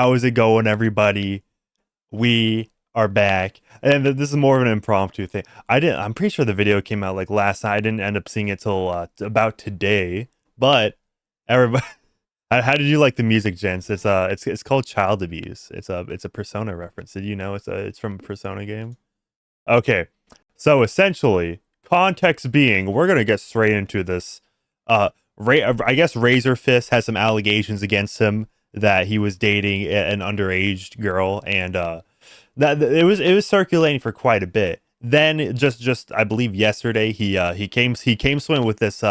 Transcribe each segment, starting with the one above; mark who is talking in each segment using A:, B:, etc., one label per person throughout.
A: How is it going, everybody? We are back, and this is more of an impromptu thing. I'm pretty sure the video came out like last night. I didn't end up seeing it till about today. But everybody, how did you like the music, gents? It's called Child Abuse. It's a Persona reference. Did you know it's from a Persona game? Okay, so essentially, context being, we're gonna get straight into this. I guess Razorfist has some allegations against him that he was dating an underage girl, and that it was circulating for quite a bit. Then just I believe yesterday he came swing with this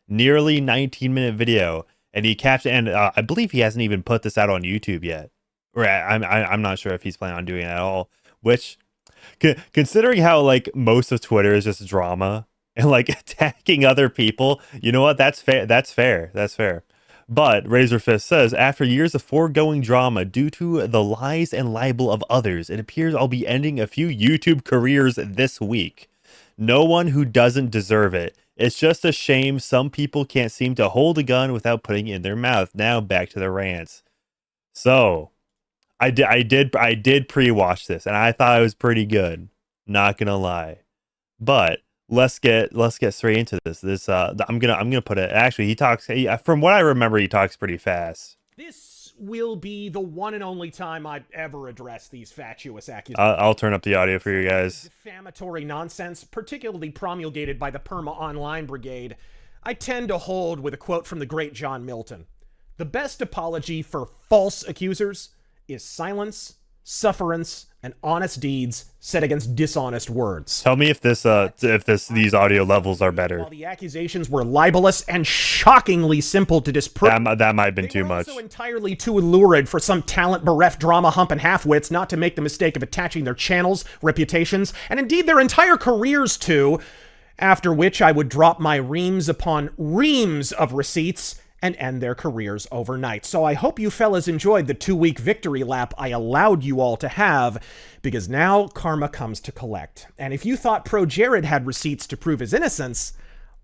A: nearly 19-minute video, and he captured, and I believe he hasn't even put this out on YouTube yet. Or I'm not sure if he's planning on doing it at all. Which, considering how like most of Twitter is just drama and like attacking other people, you know what? That's fair. That's fair. That's fair. But Razorfist says, after years of foregoing drama due to the lies and libel of others, it appears I'll be ending a few YouTube careers this week. No one who doesn't deserve it. It's just a shame some people can't seem to hold a gun without putting it in their mouth. Now back to the rants. So, I did pre-watch this, and I thought it was pretty good. Not gonna lie, but let's get straight into this. I'm gonna put it. Actually, from what I remember, he talks pretty fast.
B: This will be the one and only time I've ever addressed these fatuous accusations.
A: I'll turn up the audio for you guys.
B: Defamatory nonsense, particularly promulgated by the Perma Online Brigade, I tend to hold with a quote from the great John Milton. The best apology for false accusers is silence, sufferance, and honest deeds set against dishonest words.
A: Tell me if these audio levels are better.
B: While the accusations were libelous and shockingly simple to disprove,
A: that might have been too much.
B: Also entirely too lurid for some talent-bereft drama hump and half-wits not to make the mistake of attaching their channels, reputations, and indeed their entire careers to, after which I would drop my reams upon reams of receipts and end their careers overnight. So I hope you fellas enjoyed the 2-week victory lap I allowed you all to have, because now karma comes to collect. And if you thought Pro Jared had receipts to prove his innocence,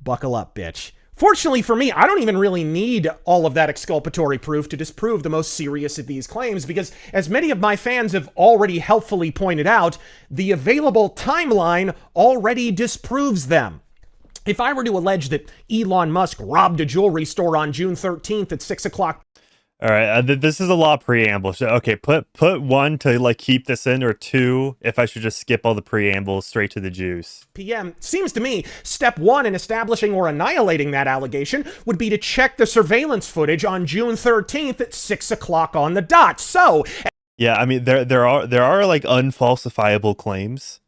B: buckle up, bitch. Fortunately for me, I don't even really need all of that exculpatory proof to disprove the most serious of these claims, because as many of my fans have already helpfully pointed out, the available timeline already disproves them. If I were to allege that Elon Musk robbed a jewelry store on June 13th at 6 o'clock...
A: All right, this is a lot of preamble. So, okay, put 1 to like keep this in, or 2 if I should just skip all the preambles straight to the juice.
B: PM. Seems to me, step 1 in establishing or annihilating that allegation would be to check the surveillance footage on June 13th at 6 o'clock on the dot. So...
A: Yeah, I mean, there are like unfalsifiable claims.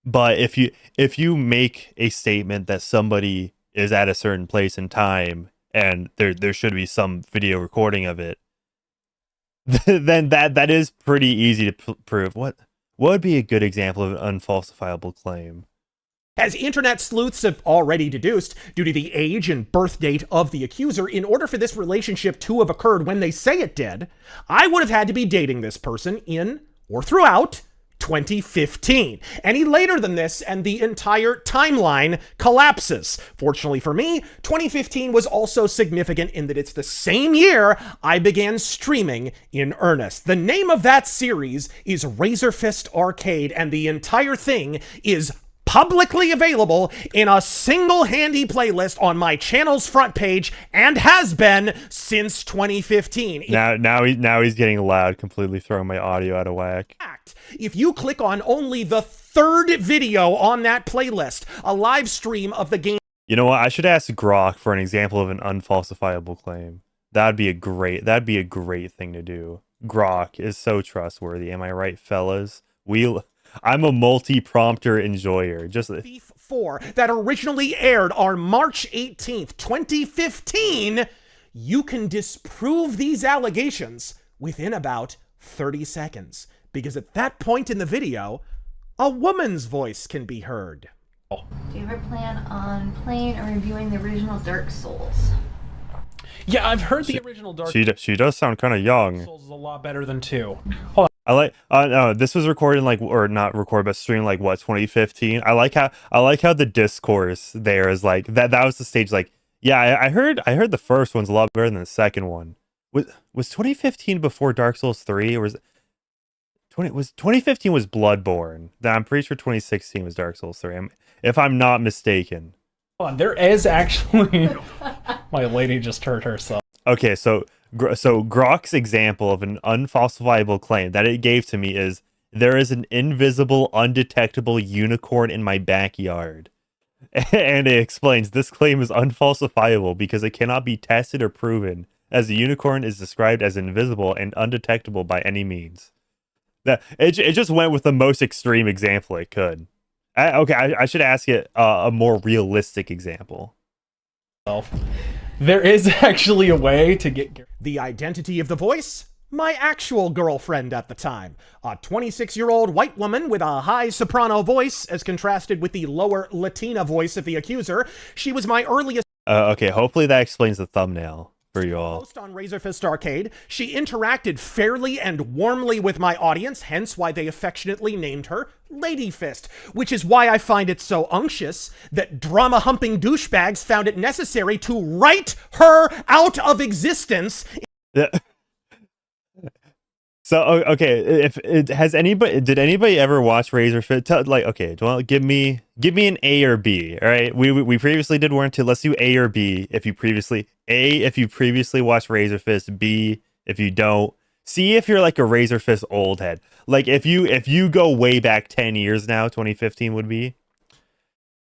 A: But if you make a statement that somebody is at a certain place in time and there should be some video recording of it, then that is pretty easy to prove. What would be a good example of an unfalsifiable claim?
B: As internet sleuths have already deduced, due to the age and birth date of the accuser, in order for this relationship to have occurred when they say it did, I would have had to be dating this person in or throughout 2015. Any later than this, and the entire timeline collapses. Fortunately for me, 2015 was also significant in that it's the same year I began streaming in earnest. The name of that series is Razorfist Arcade, and the entire thing is publicly available in a single handy playlist on my channel's front page, and has been since 2015.
A: Now he's getting loud, completely throwing my audio out of whack.
B: If you click on only the 3rd video on that playlist, a live stream of the game...
A: You know what? I should ask Grok for an example of an unfalsifiable claim. That'd be a great thing to do. Grok is so trustworthy. Am I right, fellas? I'm a multi-prompter enjoyer. Just
B: Thief 4 that originally aired on March 18th, 2015. You can disprove these allegations within about 30 seconds. Because at that point in the video, a woman's voice can be heard.
C: Do you ever plan on playing or reviewing the original Dark Souls?
D: Yeah, I've heard the original Dark
A: She does sound kind of young.
D: Souls is a lot better than 2. Hold on.
A: I like no, this was recorded or not recorded, but streamed like what, 2015. I like how the discourse there is like that was the stage, like, yeah, I heard the first one's a lot better than the second one. Was 2015 before Dark Souls 3, or was 2015 was Bloodborne? I'm pretty sure 2016 was Dark Souls 3. If I'm not mistaken.
D: Hold on, there is actually. My lady just hurt herself.
A: Okay, so Grok's example of an unfalsifiable claim that it gave to me is there is an invisible, undetectable unicorn in my backyard. And it explains this claim is unfalsifiable because it cannot be tested or proven, as the unicorn is described as invisible and undetectable by any means. That it just went with the most extreme example it could. I should ask it a more realistic example.
D: There is actually a way to get
B: The identity of the voice? My actual girlfriend at the time. A 26-year-old white woman with a high soprano voice as contrasted with the lower Latina voice of the accuser. She was my earliest
A: Okay, hopefully that explains the thumbnail for you all.
B: host on Razorfist Arcade. She interacted fairly and warmly with my audience, hence why they affectionately named her Lady Fist, which is why I find it so unctuous that drama-humping douchebags found it necessary to write her out of existence.
A: Yeah. So okay, if it has anybody, did anybody ever watch Razorfist? Like, okay, well, give me an A or B. All right, we previously did 1 and 2. Let's do A or B. If you previously watched Razorfist. B if you don't. C if you're like a Razorfist old head. Like if you go way back 10 years now, 2015 would be.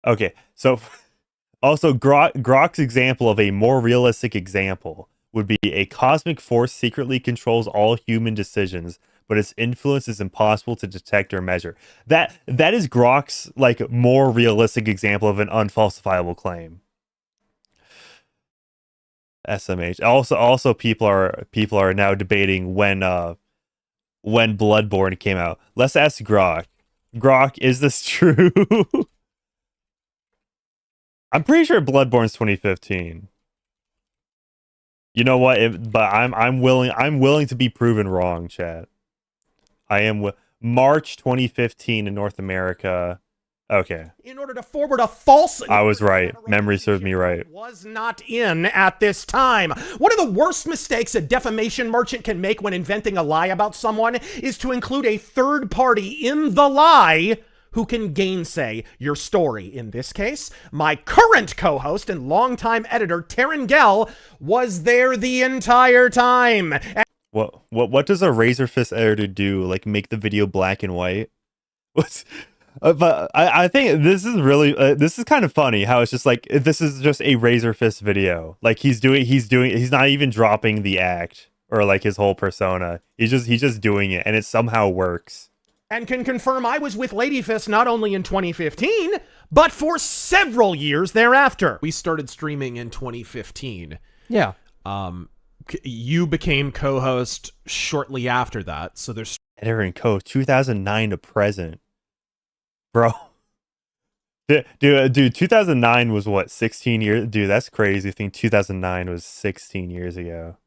A: Okay, so also Grok's example of a more realistic example would be a cosmic force secretly controls all human decisions, but its influence is impossible to detect or measure. That is Grok's like more realistic example of an unfalsifiable claim. SMH. Also people are now debating when Bloodborne came out. Let's ask Grok. Grok, is this true? I'm pretty sure Bloodborne's 2015. You know what? But I'm willing to be proven wrong, chat. I am March 2015 in North America. Okay.
B: In order to forward a false...
A: I was right. Memory served me right.
B: ...was not in at this time. One of the worst mistakes a defamation merchant can make when inventing a lie about someone is to include a third party in the lie who can gainsay your story. In this case, my current co-host and longtime editor, Taryn Gell, was there the entire time.
A: What does a Razorfist editor do? Like make the video black and white? What's... but I think this is really this is kind of funny how it's just like this is just a Razorfist video. Like he's not even dropping the act or like his whole persona. He's just doing it, and it somehow works.
B: And can confirm I was with Ladyfist not only in 2015, but for several years thereafter. We started streaming in 2015.
E: Yeah.
B: You became co-host shortly after that, so there's...
A: Editor and co 2009 to present. Bro. Dude, 2009 was what, 16 years? Dude, that's crazy. I think 2009 was 16 years ago.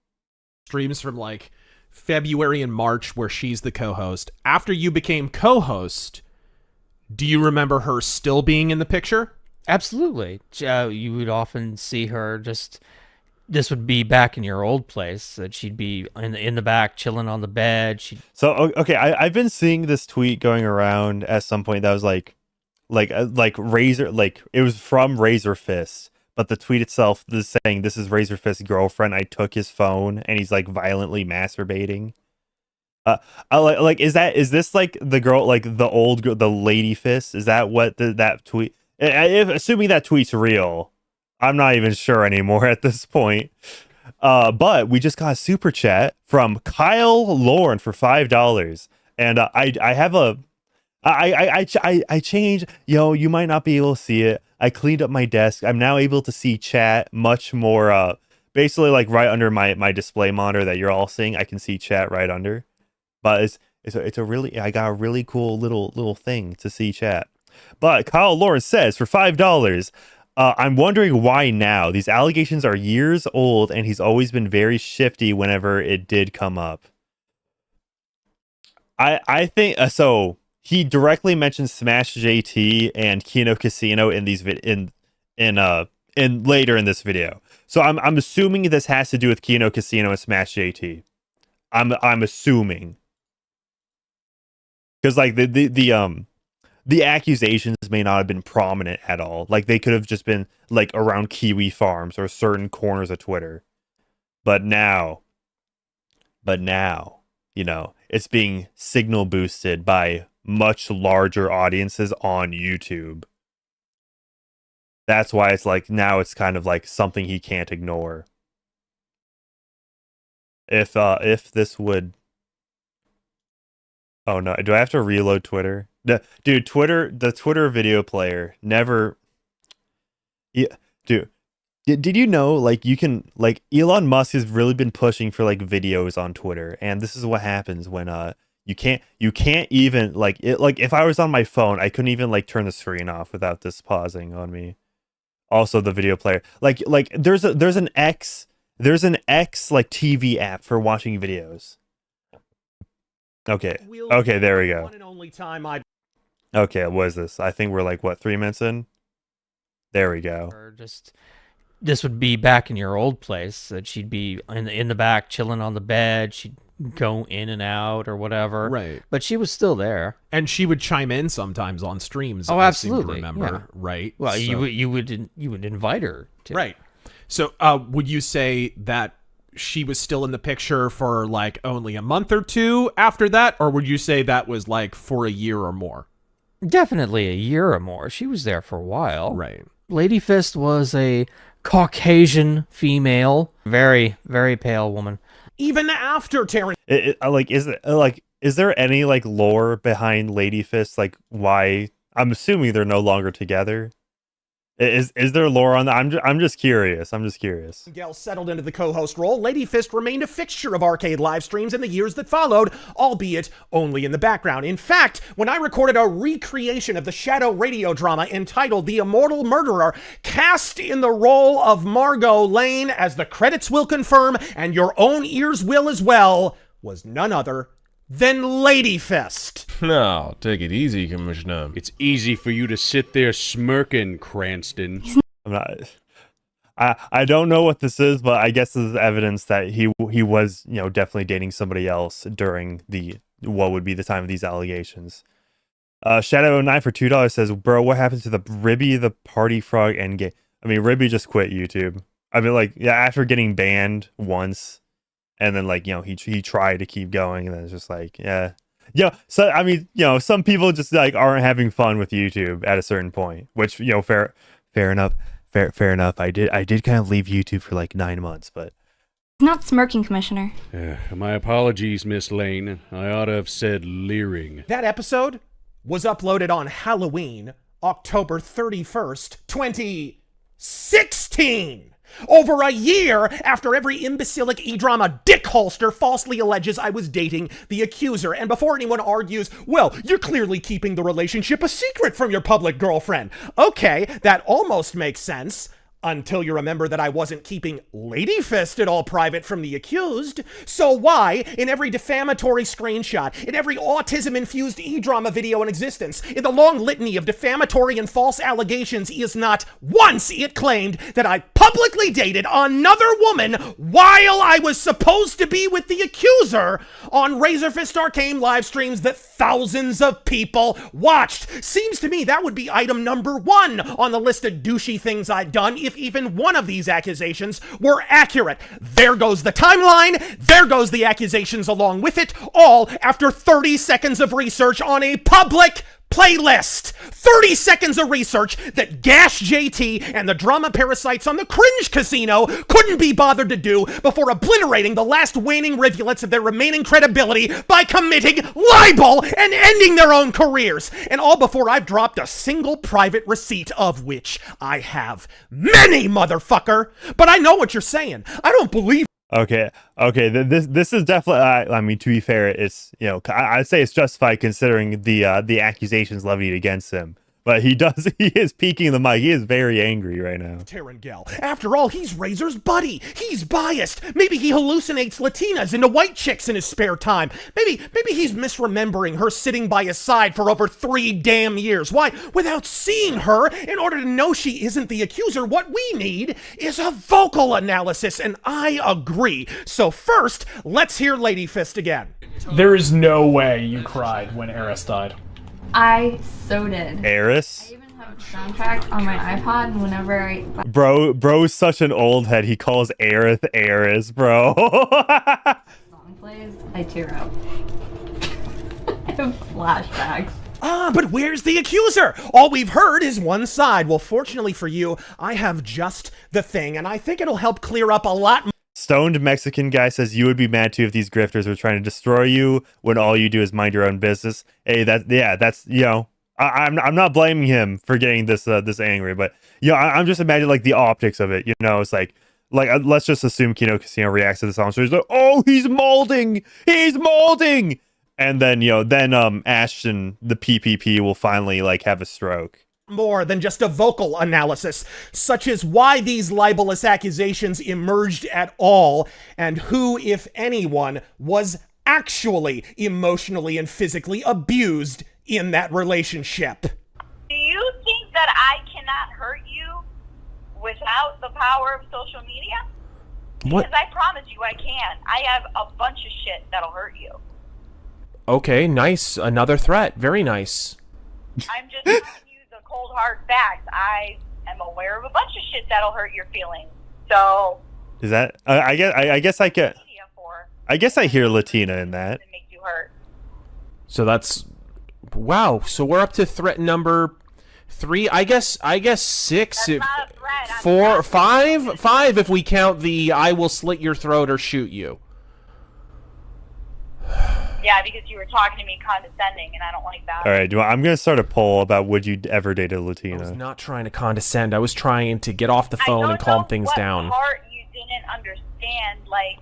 B: Streams from like February and March where she's the co-host. After you became co-host, do you remember her still being in the picture?
E: Absolutely. You would often see her this would be back in your old place, that she'd be in the back chilling on the bed.
A: So okay, I've been seeing this tweet going around at some point that was like Razor, like it was from Razorfist, but the tweet itself is saying this is Razorfist's girlfriend. I took his phone and he's like violently masturbating. Is this like the girl, like the old girl, the Lady Fist? Is that what that tweet? Assuming that tweet's real, I'm not even sure anymore at this point. But we just got a super chat from Kyle Lorne for $5, and I have a I changed. You might not be able to see it. I cleaned up my desk. I'm now able to see chat much more. Basically, like right under my display monitor that you're all seeing, I can see chat right under. But it's a really, I got a really cool little thing to see chat. But Kyle Lawrence says for $5, I'm wondering why now. These allegations are years old, and he's always been very shifty whenever it did come up. I think so. He directly mentions Smash JT and Kino Casino in these in and later in this video. So I'm assuming this has to do with Kino Casino and Smash JT. I'm assuming, because like the accusations may not have been prominent at all. Like they could have just been like around Kiwi Farms or certain corners of Twitter. But now, you know, it's being signal boosted by much larger audiences on YouTube. That's why it's like now it's kind of like something he can't ignore. If this would, oh no, do I have to reload Twitter? Dude, the Twitter video player never. Yeah, dude. Did you know, like, you can, like, Elon Musk has really been pushing for like videos on Twitter, and this is what happens when you can't even like it, like if I was on my phone, I couldn't even like turn the screen off without this pausing on me. Also, the video player, like there's an X like TV app for watching videos. Okay, there we go.
B: One and only time I.
A: Okay, what is this? I think we're like what, 3 minutes in? There we go.
E: Or just this would be back in your old place, that she'd be in the back chilling on the bed. She'd go in and out or whatever.
F: Right.
E: But she was still there.
F: And she would chime in sometimes on streams.
E: Oh,
F: I seem to
E: absolutely.
F: remember,
E: Yeah.
F: right?
E: Well,
F: So-
E: you would invite her to.
F: Right. So, would you say that she was still in the picture for like only a month or two after that, or would you say that was like for a year or more?
E: Definitely a year or more. She was there for a while.
F: Right.
E: Lady Fist was a Caucasian female, very, very pale woman.
B: Even after Terrence
A: Is there any like lore behind Lady Fist? Like why? I'm assuming they're no longer together. Is there lore on that? I'm just curious.
B: Gale settled into the co-host role, Lady Fist remained a fixture of arcade live streams in the years that followed, albeit only in the background. In fact, when I recorded a recreation of the Shadow radio drama entitled The Immortal Murderer, cast in the role of Margot Lane, as the credits will confirm, and your own ears will as well, was none other than Lady Fist.
G: No, take it easy, Commissioner.
H: It's easy for you to sit there smirking, Cranston.
A: I'm not. I don't know what this is, but I guess this is evidence that he was, you know, definitely dating somebody else during what would be the time of these allegations. Shadow09 for $2 says, "Bro, what happened to the Ribby the Party Frog and gay?" I mean, Ribby just quit YouTube. I mean, like, yeah, after getting banned once. And then, like, you know, he tried to keep going, and then it's just like, yeah. So, I mean, you know, some people just, like, aren't having fun with YouTube at a certain point, which, you know, fair enough. Fair enough. I did kind of leave YouTube for, like, 9 months, but...
I: Not smirking, Commissioner.
H: My apologies, Miss Lane. I ought to have said leering.
B: That episode was uploaded on Halloween, October 31st, 2016. Over a year after every imbecilic e-drama dick holster falsely alleges I was dating the accuser. And before anyone argues, well, you're clearly keeping the relationship a secret from your public girlfriend. Okay, that almost makes sense. Until you remember that I wasn't keeping Lady Fist at all private from the accused. So why, in every defamatory screenshot, in every autism-infused e-drama video in existence, in the long litany of defamatory and false allegations, is not once it claimed that I publicly dated another woman while I was supposed to be with the accuser on Razorfist Arcane live streams that thousands of people watched? Seems to me that would be item number 1 on the list of douchey things I'd done if even one of these accusations were accurate. There goes the timeline, there goes the accusations along with it, all after 30 seconds of research on a public playlist. 30 seconds of research that Gash JT and the drama parasites on the Cringe Casino couldn't be bothered to do before obliterating the last waning rivulets of their remaining credibility by committing libel and ending their own careers. And all before I've dropped a single private receipt, of which I have many, motherfucker. But I know what you're saying. I don't believe.
A: Okay. This is definitely. I mean, to be fair, it's, you know, I'd say it's justified considering the accusations levied against him. But he is peeking the mic. He is very angry right now.
B: Terengel. After all, he's Razor's buddy. He's biased. Maybe he hallucinates Latinas into white chicks in his spare time. Maybe he's misremembering her sitting by his side for over 3 damn years. Why, without seeing her, in order to know she isn't the accuser, what we need is a vocal analysis, and I agree. So first, let's hear Lady Fist again.
D: There is no way you cried when Eris died.
C: I so did.
A: Eris?
C: I even have the soundtrack on my iPod, and whenever I
A: Bro's such an old head. He calls Aerith Eris, bro.
C: song plays, I tear up. I have flashbacks.
B: Ah, but where's the accuser? All we've heard is one side. Well, fortunately for you, I have just the thing, and I think it'll help clear up a lot more.
A: Stoned Mexican guy says you would be mad too if these grifters were trying to destroy you when all you do is mind your own business. Hey, that's you know, I'm not blaming him for getting this angry, but you know, I'm just imagining like the optics of it. You know, it's like let's just assume Kino Casino reacts to the song, so he's like, oh, he's molding, and then Ashton, the PPP, will finally like have a stroke.
B: More than just a vocal analysis, such as why these libelous accusations emerged at all, and who, if anyone, was actually emotionally and physically abused in that relationship.
J: Do you think that I cannot hurt you without the power of social media?
K: What?
J: Because I promise you I can. I have a bunch of shit that'll hurt you.
K: Okay, nice. Another threat. Very nice.
J: I'm just telling you the cold hard facts. I am aware of a bunch of shit that'll hurt your feelings. So
A: Is that? I guess I hear Latina in that.
J: make you hurt.
K: So that's wow. So we're up to threat number 3. I guess 6.
J: That's not a threat.
K: 4, 5 if we count the I will slit your throat or shoot you.
J: Yeah, because you were talking to me condescending, and I don't like that.
A: All right, I'm gonna start a poll about would you ever date a
K: I was
A: Latina?
K: not trying to condescend. I was trying to get off the phone and calm things down.
J: What part you didn't understand? Like,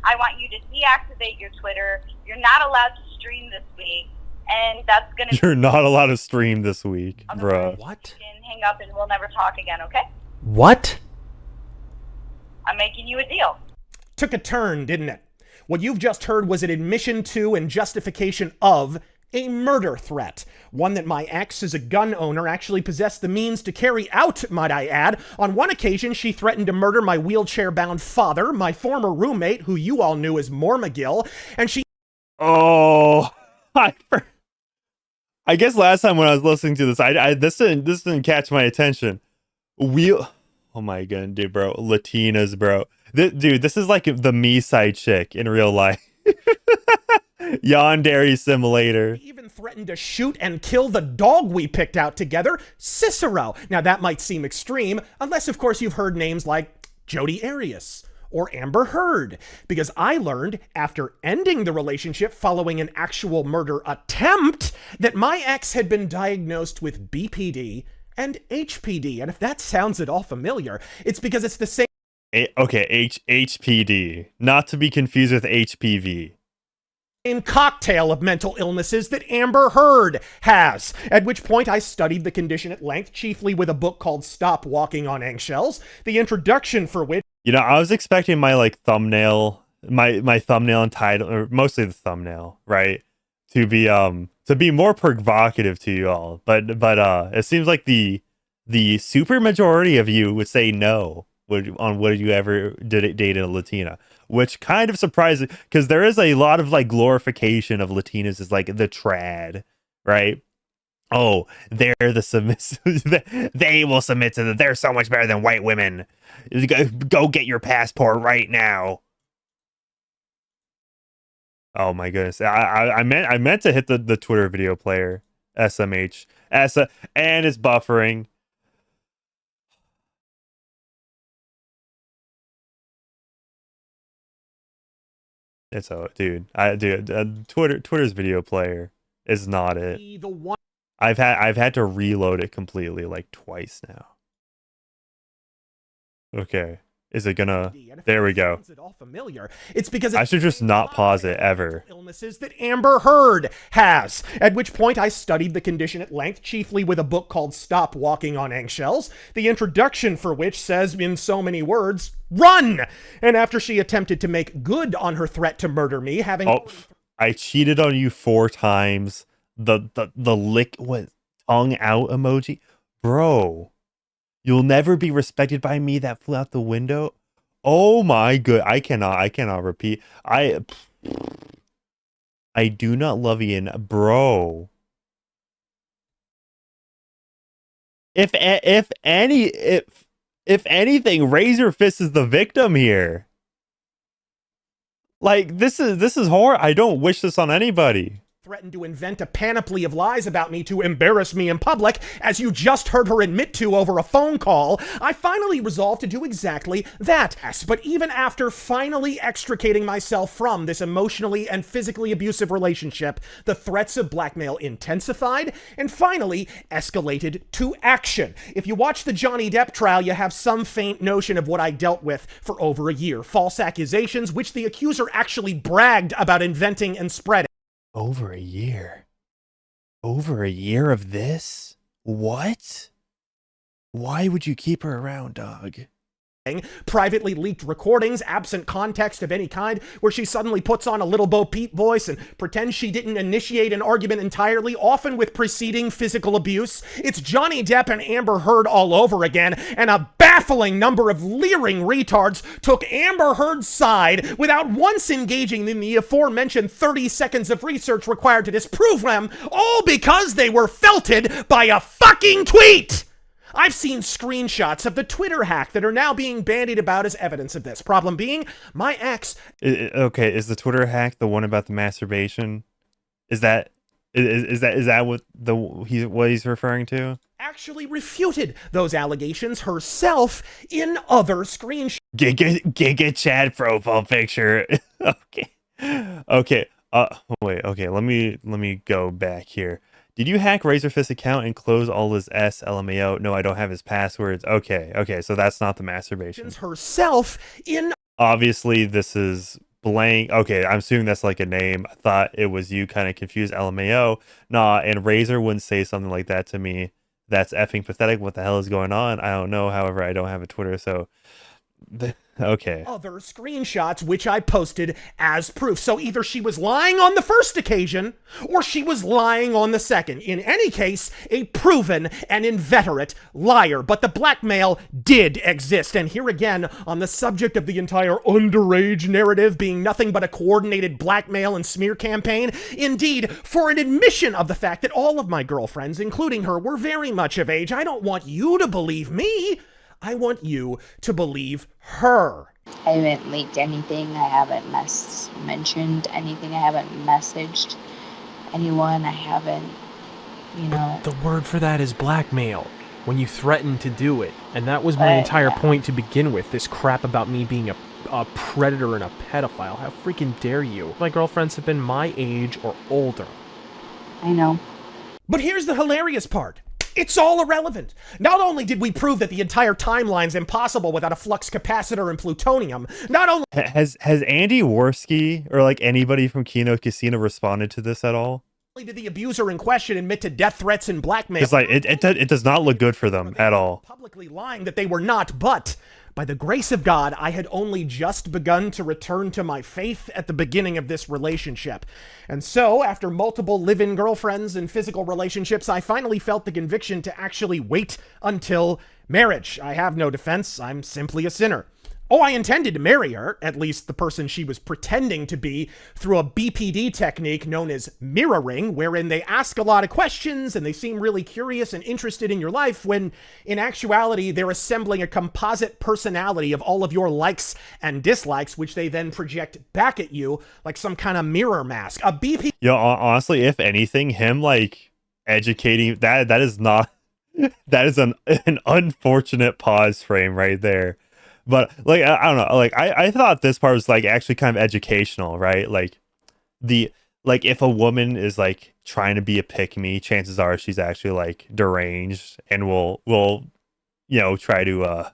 J: I want you to deactivate your Twitter. You're not allowed to stream this week, and that's gonna.
A: You're not allowed to stream this week, bruh.
K: What?
J: You can hang up, and we'll never talk again. Okay?
K: What?
J: I'm making you a deal.
B: Took a turn, didn't it? What you've just heard was an admission to and justification of a murder threat. One that my ex, as a gun owner, actually possessed the means to carry out, might I add. On one occasion, she threatened to murder my wheelchair-bound father, my former roommate, who you all knew as Mormagil, and she...
A: Oh, I guess last time when I was listening to this, this didn't catch my attention. Oh my god, dude, bro, Latinas, bro. Dude, this is like the me side chick in real life. Yandere Simulator.
B: He even threatened to shoot and kill the dog we picked out together, Cicero. Now that might seem extreme, unless of course you've heard names like Jodi Arias or Amber Heard, because I learned after ending the relationship following an actual murder attempt that my ex had been diagnosed with BPD and HPD. And if that sounds at all familiar, it's because it's the same.
A: HPD, not to be confused with HPV.
B: Same cocktail of mental illnesses that Amber Heard has. At which point I studied the condition at length, chiefly with a book called Stop Walking on Eggshells, the introduction for which...
A: You know, I was expecting my like thumbnail, my thumbnail and title, or mostly the thumbnail, right, to be more provocative to you all, but it seems like the super majority of you would say no. Would you ever date a Latina, which kind of surprises, because there is a lot of like glorification of Latinas as like the trad, right? Oh, they're the submissive. They will submit to they're so much better than white women. Go get your passport right now. Oh my goodness, I meant to hit the Twitter video player, SMH, and it's buffering. It's dude. Twitter's video player is not it. I've had to reload it completely like twice now. Okay. Is it gonna? There we go.
B: Sounds at all familiar. It's because
A: I should just not pause it ever.
B: Illnesses that Amber Heard has. At which point I studied the condition at length, chiefly with a book called Stop Walking on Eggshells, the introduction for which says in so many words, run! And after she attempted to make good on her threat to murder me, having...
A: Oh, I cheated on you 4 times. The lick, what, tongue out emoji? Bro, you'll never be respected by me that flew out the window. Oh my good, I cannot repeat. I do not love Ian, bro. If anything, Razorfist is the victim here. Like, this is horror. I don't wish this on anybody.
B: Threatened to invent a panoply of lies about me to embarrass me in public, as you just heard her admit to over a phone call, I finally resolved to do exactly that. But even after finally extricating myself from this emotionally and physically abusive relationship, the threats of blackmail intensified and finally escalated to action. If you watch the Johnny Depp trial, you have some faint notion of what I dealt with for over a year. False accusations, which the accuser actually bragged about inventing and spreading.
A: Over a year? Over a year of this? What? Why would you keep her around, dog?
B: Privately leaked recordings, absent context of any kind, where she suddenly puts on a Little Bo Peep voice and pretends she didn't initiate an argument entirely, often with preceding physical abuse. It's Johnny Depp and Amber Heard all over again, and a baffling number of leering retards took Amber Heard's side without once engaging in the aforementioned 30 seconds of research required to disprove them, all because they were felted by a fucking tweet! I've seen screenshots of the Twitter hack that are now being bandied about as evidence of this. Problem being, my ex...
A: Okay, is the Twitter hack the one about the masturbation? Is that what he's referring to?
B: Actually refuted those allegations herself in other screenshots.
A: Giga Chad profile picture. Okay. Wait. Okay. Let me go back here. Did you hack Razorfist's account and close all his LMAO? No, I don't have his passwords. Okay, so that's not the masturbation.
B: Herself in...
A: Obviously, this is blank. Okay, I'm assuming that's like a name. I thought it was you kind of confused LMAO. Nah, and Razor wouldn't say something like that to me. That's effing pathetic. What the hell is going on? I don't know. However, I don't have a Twitter, so... Okay.
B: Other screenshots which I posted as proof. So either she was lying on the first occasion or she was lying on the second. In any case, a proven and inveterate liar. But the blackmail did exist. And here again, on the subject of the entire underage narrative being nothing but a coordinated blackmail and smear campaign, indeed, for an admission of the fact that all of my girlfriends, including her, were very much of age, I don't want you to believe me. I want you to believe her.
L: I haven't leaked anything. I haven't mentioned anything. I haven't messaged anyone. I haven't,
K: The word for that is blackmail. When you threaten to do it. And that was my entire point to begin with. This crap about me being a predator and a pedophile. How freaking dare you? My girlfriends have been my age or older.
L: I know.
B: But here's the hilarious part. It's all irrelevant. Not only did we prove that the entire timeline's impossible without a flux capacitor and plutonium, not only...
A: Has Andy Worski or like anybody from Kino Casino responded to this at all?
B: Did the abuser in question admit to death threats and blackmail?
A: It's like, it does not look good for them at all.
B: Publicly lying that they were not, but... by the grace of God, I had only just begun to return to my faith at the beginning of this relationship. And so, after multiple live-in girlfriends and physical relationships, I finally felt the conviction to actually wait until marriage. I have no defense. I'm simply a sinner. Oh, I intended to marry her, at least the person she was pretending to be, through a BPD technique known as mirroring, wherein they ask a lot of questions and they seem really curious and interested in your life, when in actuality they're assembling a composite personality of all of your likes and dislikes, which they then project back at you like some kind of mirror mask. A BPD...
A: Yo, honestly, if anything, him like educating that is not that is an unfortunate pause frame right there. But like I don't know, like I thought this part was like actually kind of educational, right? Like if a woman is like trying to be a pick me, chances are she's actually like deranged and will try to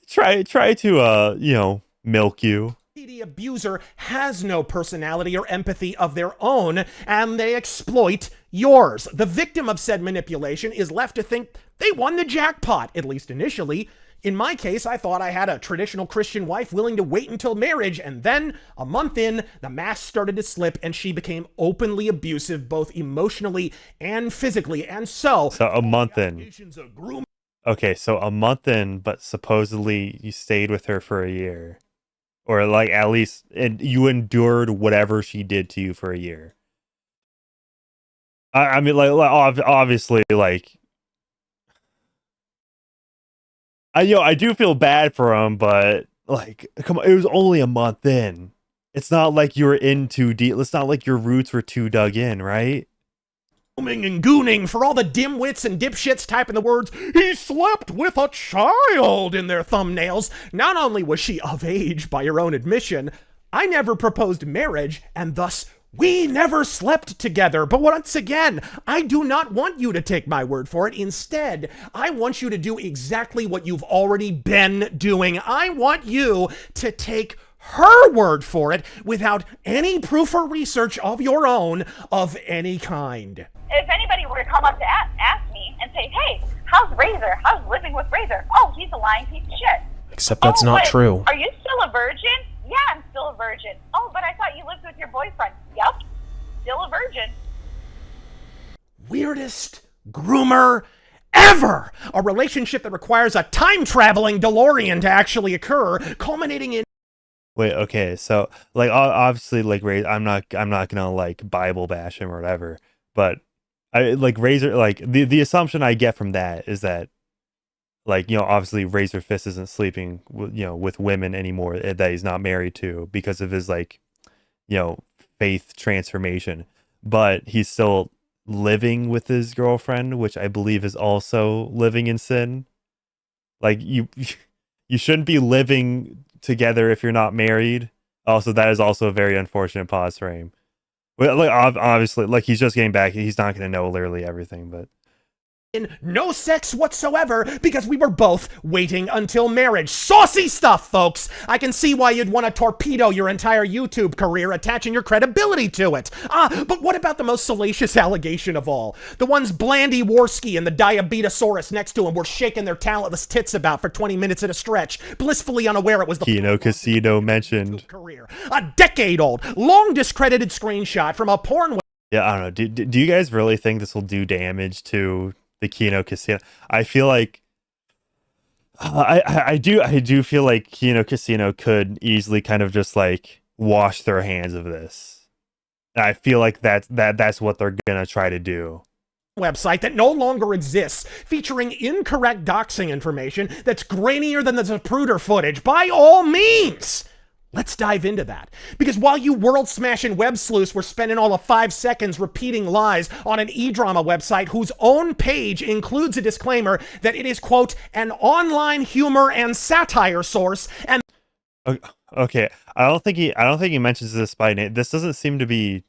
A: try to milk you.
B: The abuser has no personality or empathy of their own, and they exploit yours. The victim of said manipulation is left to think they won the jackpot, at least initially. In my case, I thought I had a traditional Christian wife willing to wait until marriage, and then, a month in, the mask started to slip, and she became openly abusive, both emotionally and physically, and so
A: a month in. Okay, so a month in, but supposedly you stayed with her for a year. Or, like, at least you endured whatever she did to you for a year. I mean, like, obviously, like... I do feel bad for him, but, like, come on, it was only a month in. It's not like you were in too deep. It's not like your roots were too dug in, right?
B: And gooning for all the dimwits and dipshits typing the words, "He slept with a child" in their thumbnails. Not only was she of age by her own admission, I never proposed marriage, and thus we never slept together. But once again, I do not want you to take my word for it. Instead, I want you to do exactly what you've already been doing. I want you to take her word for it without any proof or research of your own of any kind.
J: If anybody were to come up to ask me and say, "Hey, how's Razor? How's living with Razor?" "Oh, he's a lying piece of shit."
K: Except that's not true.
J: Are you still a virgin? "Yeah, I'm still a virgin." "Oh, but I thought you lived with your boyfriend." "Yep, still a virgin."
B: Weirdest groomer ever! A relationship that requires a time-traveling DeLorean to actually occur, culminating in...
A: Wait, okay, so, like, obviously, like, I'm not gonna, like, Bible bash him or whatever, but Razor, like, the assumption I get from that is that, like, obviously Razorfist isn't sleeping, with women anymore that he's not married to because of his, like, faith transformation, but he's still living with his girlfriend, which I believe is also living in sin. Like, you shouldn't be living together if you're not married. Also, that is also a very unfortunate pause frame. Well, like, obviously, like, he's just getting back. He's not going to know literally everything, but...
B: No sex whatsoever because we were both waiting until marriage. Saucy stuff, folks. I can see why you'd want to torpedo your entire YouTube career attaching your credibility to it. But what about the most salacious allegation of all? The ones Blandy Worski and the Diabetosaurus next to him were shaking their talentless tits about for 20 minutes at a stretch, blissfully unaware it was the
A: Kino Casino mentioned.
B: Career. A decade-old, long discredited screenshot from a porn...
A: Yeah, I don't know. Do you guys really think this will do damage to the Kino Casino? I feel like I do feel like Kino Casino could easily kind of just like wash their hands of this. I feel like that's what they're gonna try to do.
B: Website that no longer exists, featuring incorrect doxing information that's grainier than the Zapruder footage. By all means, let's dive into that. Because while you world-smashing web sleuths were spending all of 5 seconds repeating lies on an e-drama website whose own page includes a disclaimer that it is, quote, an online humor and satire source, and...
A: Okay, I don't think he mentions this by name. This doesn't seem to be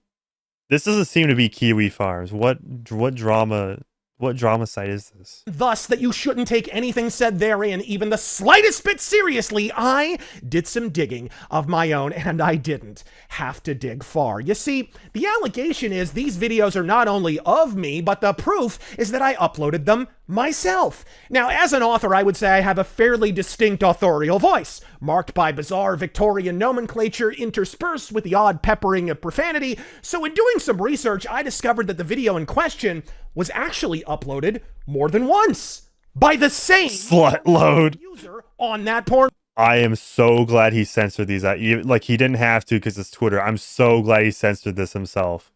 A: Kiwi Farms. What drama site is this?
B: Thus, that you shouldn't take anything said therein even the slightest bit seriously. I did some digging of my own, and I didn't have to dig far. You see, the allegation is these videos are not only of me, but the proof is that I uploaded them myself. Now, as an author, I would say I have a fairly distinct authorial voice, marked by bizarre Victorian nomenclature interspersed with the odd peppering of profanity. So in doing some research, I discovered that the video in question was actually uploaded more than once by the same
A: slutload
B: user on that porn.
A: I am so glad he censored these. Like, he didn't have to because it's Twitter. I'm so glad he censored this himself.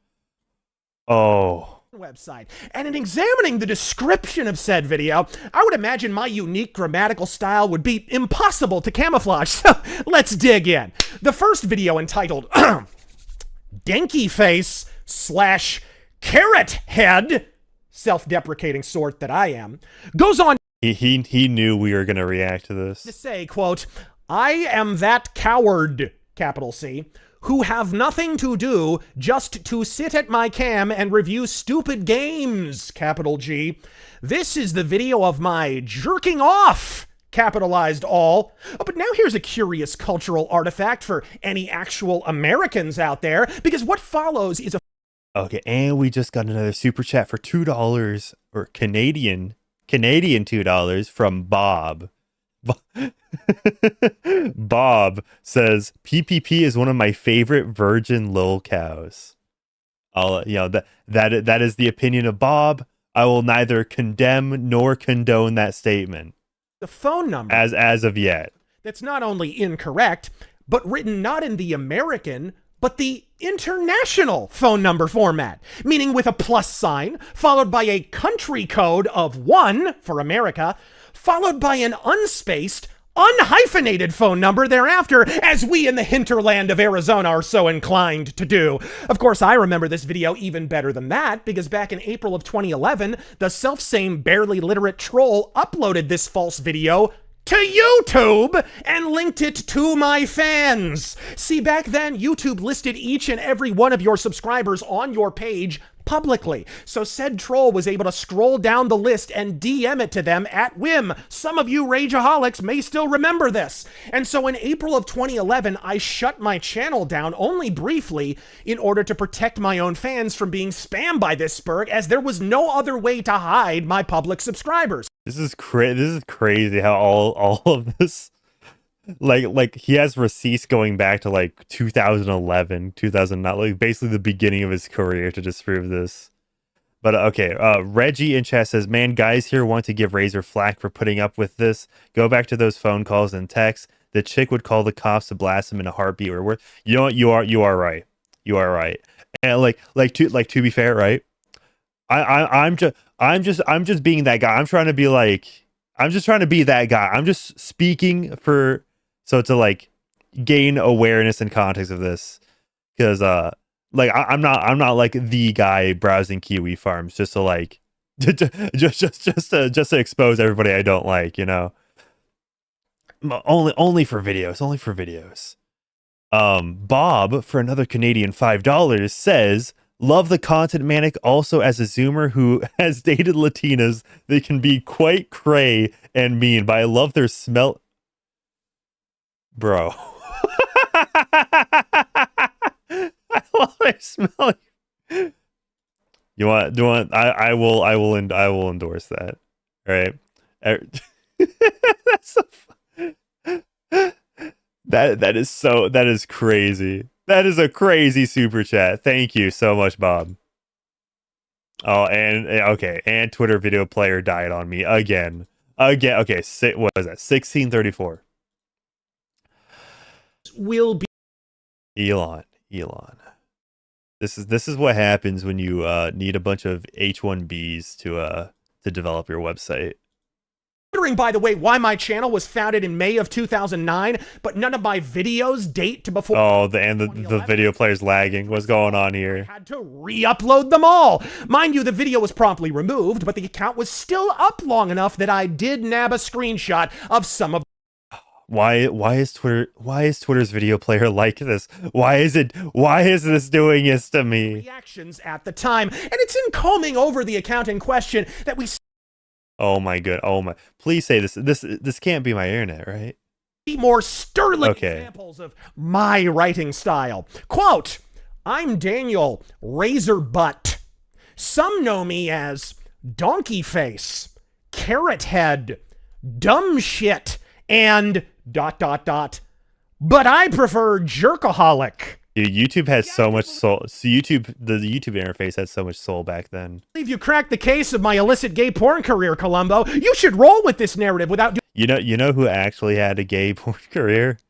A: Oh.
B: Website. And in examining the description of said video, I would imagine my unique grammatical style would be impossible to camouflage. So let's dig in. The first video, entitled Denky Face / Carrot Head, self-deprecating sort that I am, goes on.
A: He knew we were going to react to this.
B: To say, quote, I am that coward, capital C, who have nothing to do just to sit at my cam and review stupid games, capital G. This is the video of my jerking off, capitalized all. Oh, but now here's a curious cultural artifact for any actual Americans out there, because what follows is a...
A: Okay, and we just got another super chat for $2, or Canadian $2 from Bob. Bob says PPP is one of my favorite virgin lil cows. That is the opinion of Bob. I will neither condemn nor condone that statement.
B: The phone number
A: as of yet.
B: That's not only incorrect, but written not in the American, but the international phone number format, meaning with a plus sign, followed by a country code of 1 for America, followed by an unspaced, unhyphenated phone number thereafter, as we in the hinterland of Arizona are so inclined to do. Of course, I remember this video even better than that, because back in April of 2011, the selfsame barely literate troll uploaded this false video to YouTube and linked it to my fans. See, back then, YouTube listed each and every one of your subscribers on your page publicly. So said troll was able to scroll down the list and DM it to them at whim. Some of you rageaholics may still remember this. And so in April of 2011, I shut my channel down only briefly in order to protect my own fans from being spammed by this spurg, as there was no other way to hide my public subscribers.
A: This is crazy how all of this, like he has receipts going back to like 2011, 2009, like basically the beginning of his career to disprove this. But okay, Reggie in chat says, man, guys here want to give Razor flack for putting up with this. Go back to those phone calls and texts. The chick would call the cops to blast him in a heartbeat. Or you know what, you are right. You are right. And to be fair, right? I'm just being that guy. I'm trying to be that guy. I'm just speaking for, so to like gain awareness and context of this, because I'm not like the guy browsing Kiwi farms just to like just to expose everybody I don't like, you know. Only for videos. Bob, for another Canadian $5, says, love the content, Manic. Also, as a Zoomer who has dated Latinas, they can be quite cray and mean, but I love their smell. Bro. I love their smell. You want I will endorse that. All right. That's so that is crazy. That is a crazy super chat. Thank you so much, Bob. Oh, and okay, and Twitter video player died on me again. Okay, what is that? 1634.
B: Will be
A: Elon. This is what happens when you need a bunch of H1Bs to develop your website.
B: Wondering, by the way, why my channel was founded in May of 2009, but none of my videos date to before.
A: Oh, the video player's lagging. What's going on here?
B: I had to re-upload them all. Mind you, the video was promptly removed, but the account was still up long enough that I did nab a screenshot of some of.
A: Why is Twitter's video player like this? Why is this doing this to me?
B: Reactions at the time, and it's in combing over the account in question that we.
A: Oh my god! Oh my! Please say this. This can't be my internet, right?
B: More sterling examples of my writing style. Quote: I'm Daniel Razorbutt. Some know me as Donkey Face, Carrot Head, Dumb Shit, and ... But I prefer Jerkaholic.
A: Dude, YouTube has so much soul. So the YouTube interface had so much soul back then.
B: I believe you cracked the case of my illicit gay porn career, Columbo. You should roll with this narrative without.
A: You know who actually had a gay porn career?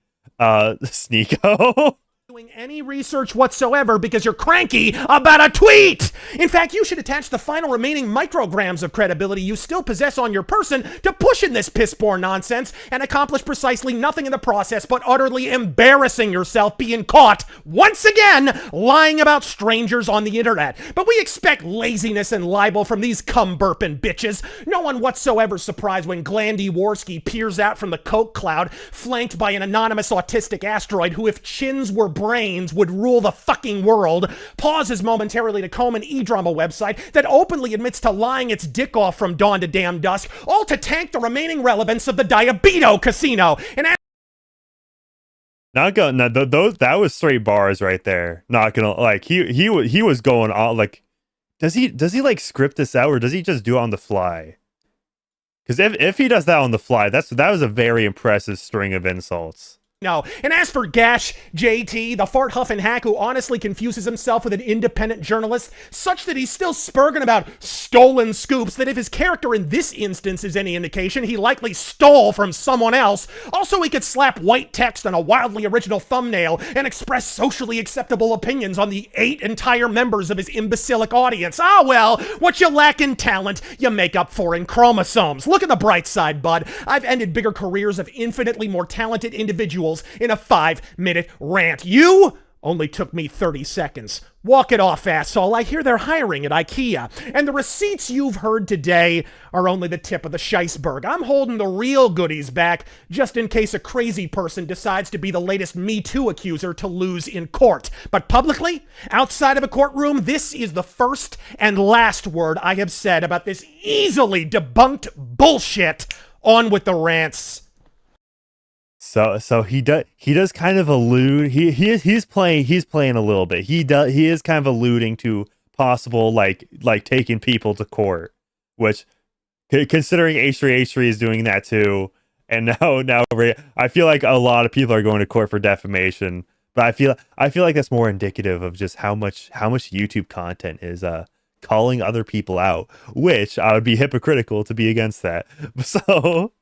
A: Sneeko.
B: Doing any research whatsoever because you're cranky about a tweet. In fact, you should attach the final remaining micrograms of credibility you still possess on your person to push in this piss-poor nonsense and accomplish precisely nothing in the process but utterly embarrassing yourself being caught once again lying about strangers on the internet. But we expect laziness and libel from these cum-burping bitches. No one whatsoever surprised when Glandy Warski peers out from the coke cloud, flanked by an anonymous autistic asteroid who, if chins were brains, would rule the fucking world, pauses momentarily to comb an drama website that openly admits to lying its dick off from dawn to damn dusk, all to tank the remaining relevance of the Diabito Casino. And
A: Not going. No, those that was straight bars right there. Not gonna like he was going on like. Does he like script this out or does he just do it on the fly? Because if he does that on the fly, that was a very impressive string of insults.
B: No. And as for Gash JT, the fart huffing hack who honestly confuses himself with an independent journalist, such that he's still spurging about stolen scoops that if his character in this instance is any indication, he likely stole from someone else. Also, he could slap white text on a wildly original thumbnail and express socially acceptable opinions on the 8 entire members of his imbecilic audience. Ah, well, what you lack in talent, you make up for in chromosomes. Look at the bright side, bud. I've ended bigger careers of infinitely more talented individuals in a 5-minute rant. You only took me 30 seconds. Walk it off, asshole. I hear they're hiring at IKEA. And the receipts you've heard today are only the tip of the shiceberg. I'm holding the real goodies back just in case a crazy person decides to be the latest Me Too accuser to lose in court. But publicly, outside of a courtroom, this is the first and last word I have said about this easily debunked bullshit. On with the rants.
A: So he does kind of allude. He's playing a little bit. He is kind of alluding to possible like taking people to court, which considering H3 is doing that too, and now I feel like a lot of people are going to court for defamation. But I feel like that's more indicative of just how much YouTube content is calling other people out, which I would be hypocritical to be against that. So.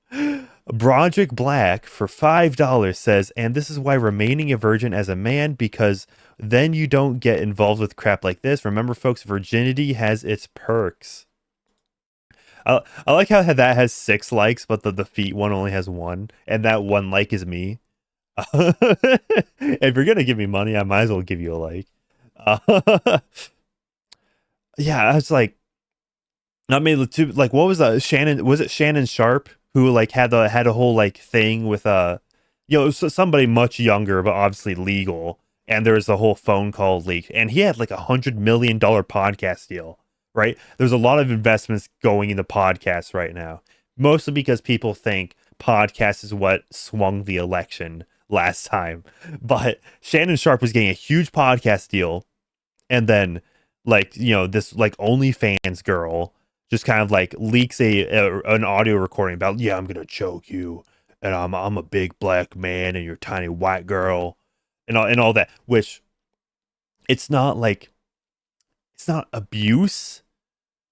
A: Broderick Black for $5 says, and this is why remaining a virgin as a man, because then you don't get involved with crap like this. Remember, folks, virginity has its perks. I like how that has 6 likes, but the feet one only has 1, and that 1 like is me. If you're gonna give me money, I might as well give you a like. Yeah, I was like, I mean, like, what was that? Shannon? Was it Shannon Sharp? Who like had a whole like thing with somebody much younger but obviously legal, and there was a whole phone call leak, and he had like $100 million podcast deal, right? There's a lot of investments going into podcasts right now, mostly because people think podcast is what swung the election last time. But Shannon Sharp was getting a huge podcast deal, and then this like OnlyFans girl just kind of like leaks an audio recording about, yeah, I'm gonna choke you, and I'm a big black man, and you're a tiny white girl, and all that. Which it's not abuse,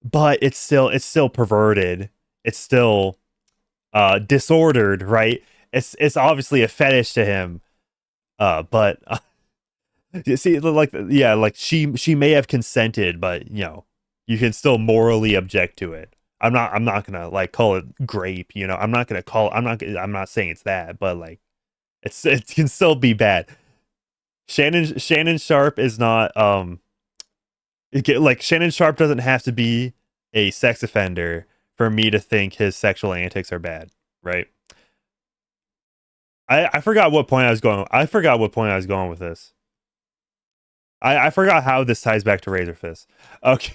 A: but it's still perverted. It's still disordered, right? It's obviously a fetish to him. But you see, like she may have consented, but you can still morally object to it. I'm not gonna like call it grape, I'm not saying it's that, but like it can still be bad. Shannon Sharp is not Shannon Sharp doesn't have to be a sex offender for me to think his sexual antics are bad, right? I forgot what point I was going. I forgot what point I was going with this. I forgot how this ties back to Razorfist. Okay.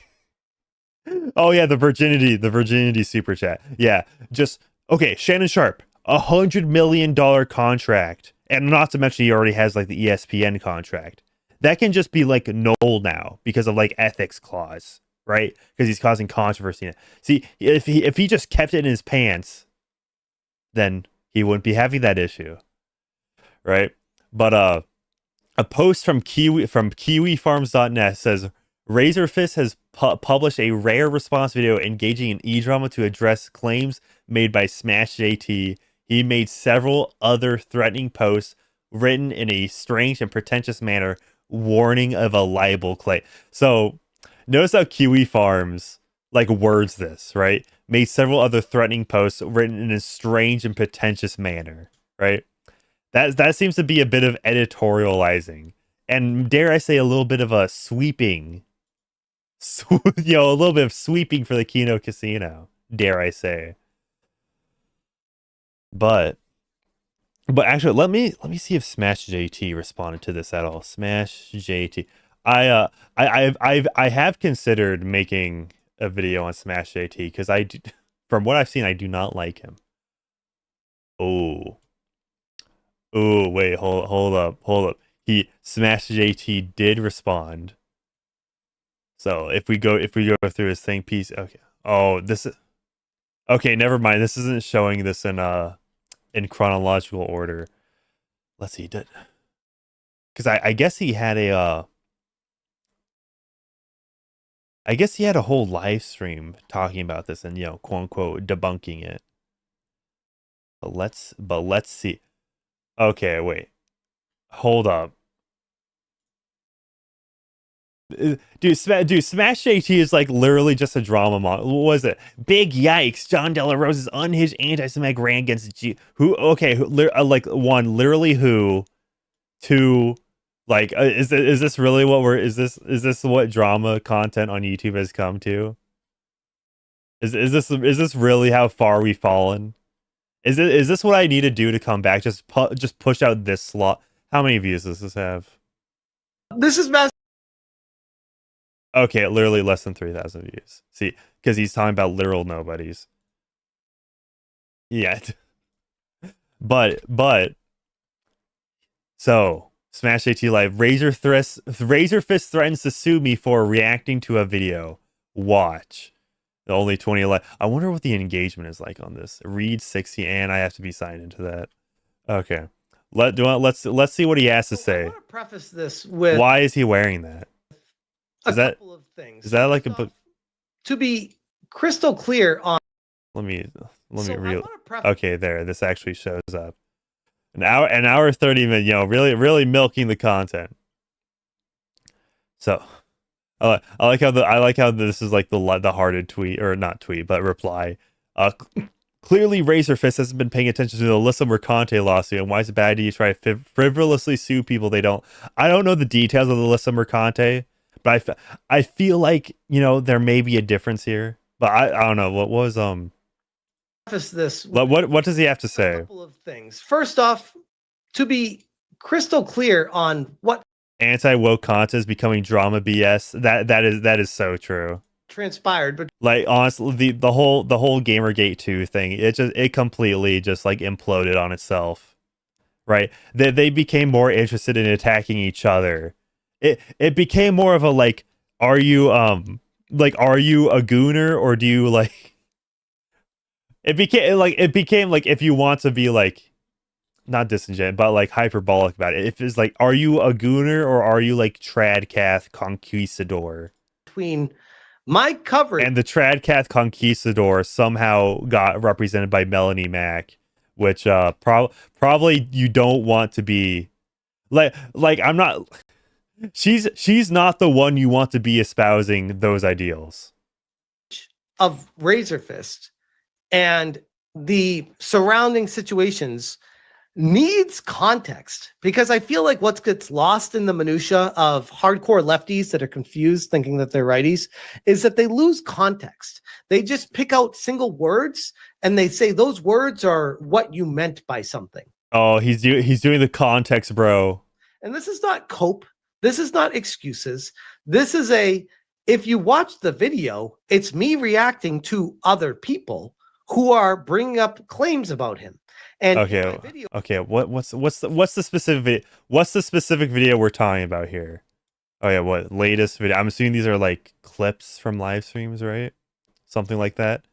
A: Oh yeah, the virginity super chat. Yeah, just okay. Shannon Sharp, $100 million contract, and not to mention he already has like the ESPN contract. That can just be like null now because of like ethics clause, right? Because he's causing controversy. See, if he just kept it in his pants, then he wouldn't be having that issue, right? But a post from KiwiFarms.net says Razorfist has published a rare response video engaging in e-drama to address claims made by Smash JT. He made several other threatening posts written in a strange and pretentious manner, warning of a libel claim. So notice how Kiwi Farms like words this, right? Made several other threatening posts written in a strange and pretentious manner, right? That seems to be a bit of editorializing, and dare I say a little bit of a sweeping. A little bit of sweeping for the Kino Casino, dare I say. But actually, let me see if Smash JT responded to this at all. Smash JT. I have considered making a video on Smash JT because from what I've seen, I do not like him. Oh, wait, hold up. Smash JT did respond. So if we go through his thing piece, okay. Oh, okay. Never mind. This isn't showing this in chronological order. Let's see. Because I guess he had a I guess he had a whole live stream talking about this and quote unquote debunking it. But let's see. Okay, wait. Hold up. Dude, Smash JT is like literally just a drama What was it? Big yikes! John De La Rosa's unhinged anti-Semitic rant against who? Okay, like one, literally who? Two, like is this really what is this what drama content on YouTube has come to? Is this really how far we've fallen? Is this what I need to do to come back? Just push out this slot. How many views does this have?
M: This is mass.
A: Okay, literally less than 3,000 views. See, because he's talking about literal nobodies. Yeah. but so Smash JT Live, Razorfist threatens to sue me for reacting to a video. Watch. Only 2011. I wonder what the engagement is like on this. Read 60, and I have to be signed into that. Okay. Let's see what he has to say.
M: I want to preface this with
A: why is he wearing that?
M: Is a couple of things.
A: Is that like a
M: to be crystal clear on?
A: Let me real. Okay, there. This actually shows up. An hour 30 minutes. Really milking the content. So, I like how this is like the hearted tweet, or not tweet, but reply. Clearly, Razorfist hasn't been paying attention to the Alyssa Mercante lawsuit, and why is it bad to try to frivolously sue people they don't? I don't know the details of the Alyssa Mercante, but I feel like there may be a difference here, but I don't know what was
M: this.
A: What does he have to say?
M: A couple of things. First off, to be crystal clear on what
A: anti-woke content is becoming drama BS. That is so true.
M: Transpired, but
A: like honestly, the whole Gamergate 2 thing, it completely just like imploded on itself, right? They became more interested in attacking each other. It became more of a like, are you a gooner, or do you like? It became like if you want to be like, not disingenuous, but like hyperbolic about it. If it's like, are you a gooner or are you like Tradcath Conquistador?
M: Between my coverage
A: and the Tradcath Conquistador somehow got represented by Melanie Mack, which probably you don't want to be like I'm not. She's not the one you want to be espousing those ideals
M: of Razorfist and the surrounding situations needs context, because I feel like what gets lost in the minutia of hardcore lefties that are confused thinking that they're righties is that they lose context. They just pick out single words and they say those words are what you meant by something.
A: Oh, he's doing the context, bro.
M: And this is not cope. This is not excuses. This is if you watch the video, it's me reacting to other people who are bringing up claims about him. And
A: okay. What's the specific video? What's the specific video we're talking about here? Oh yeah, what latest video? I'm assuming these are like clips from live streams, right? Something like that.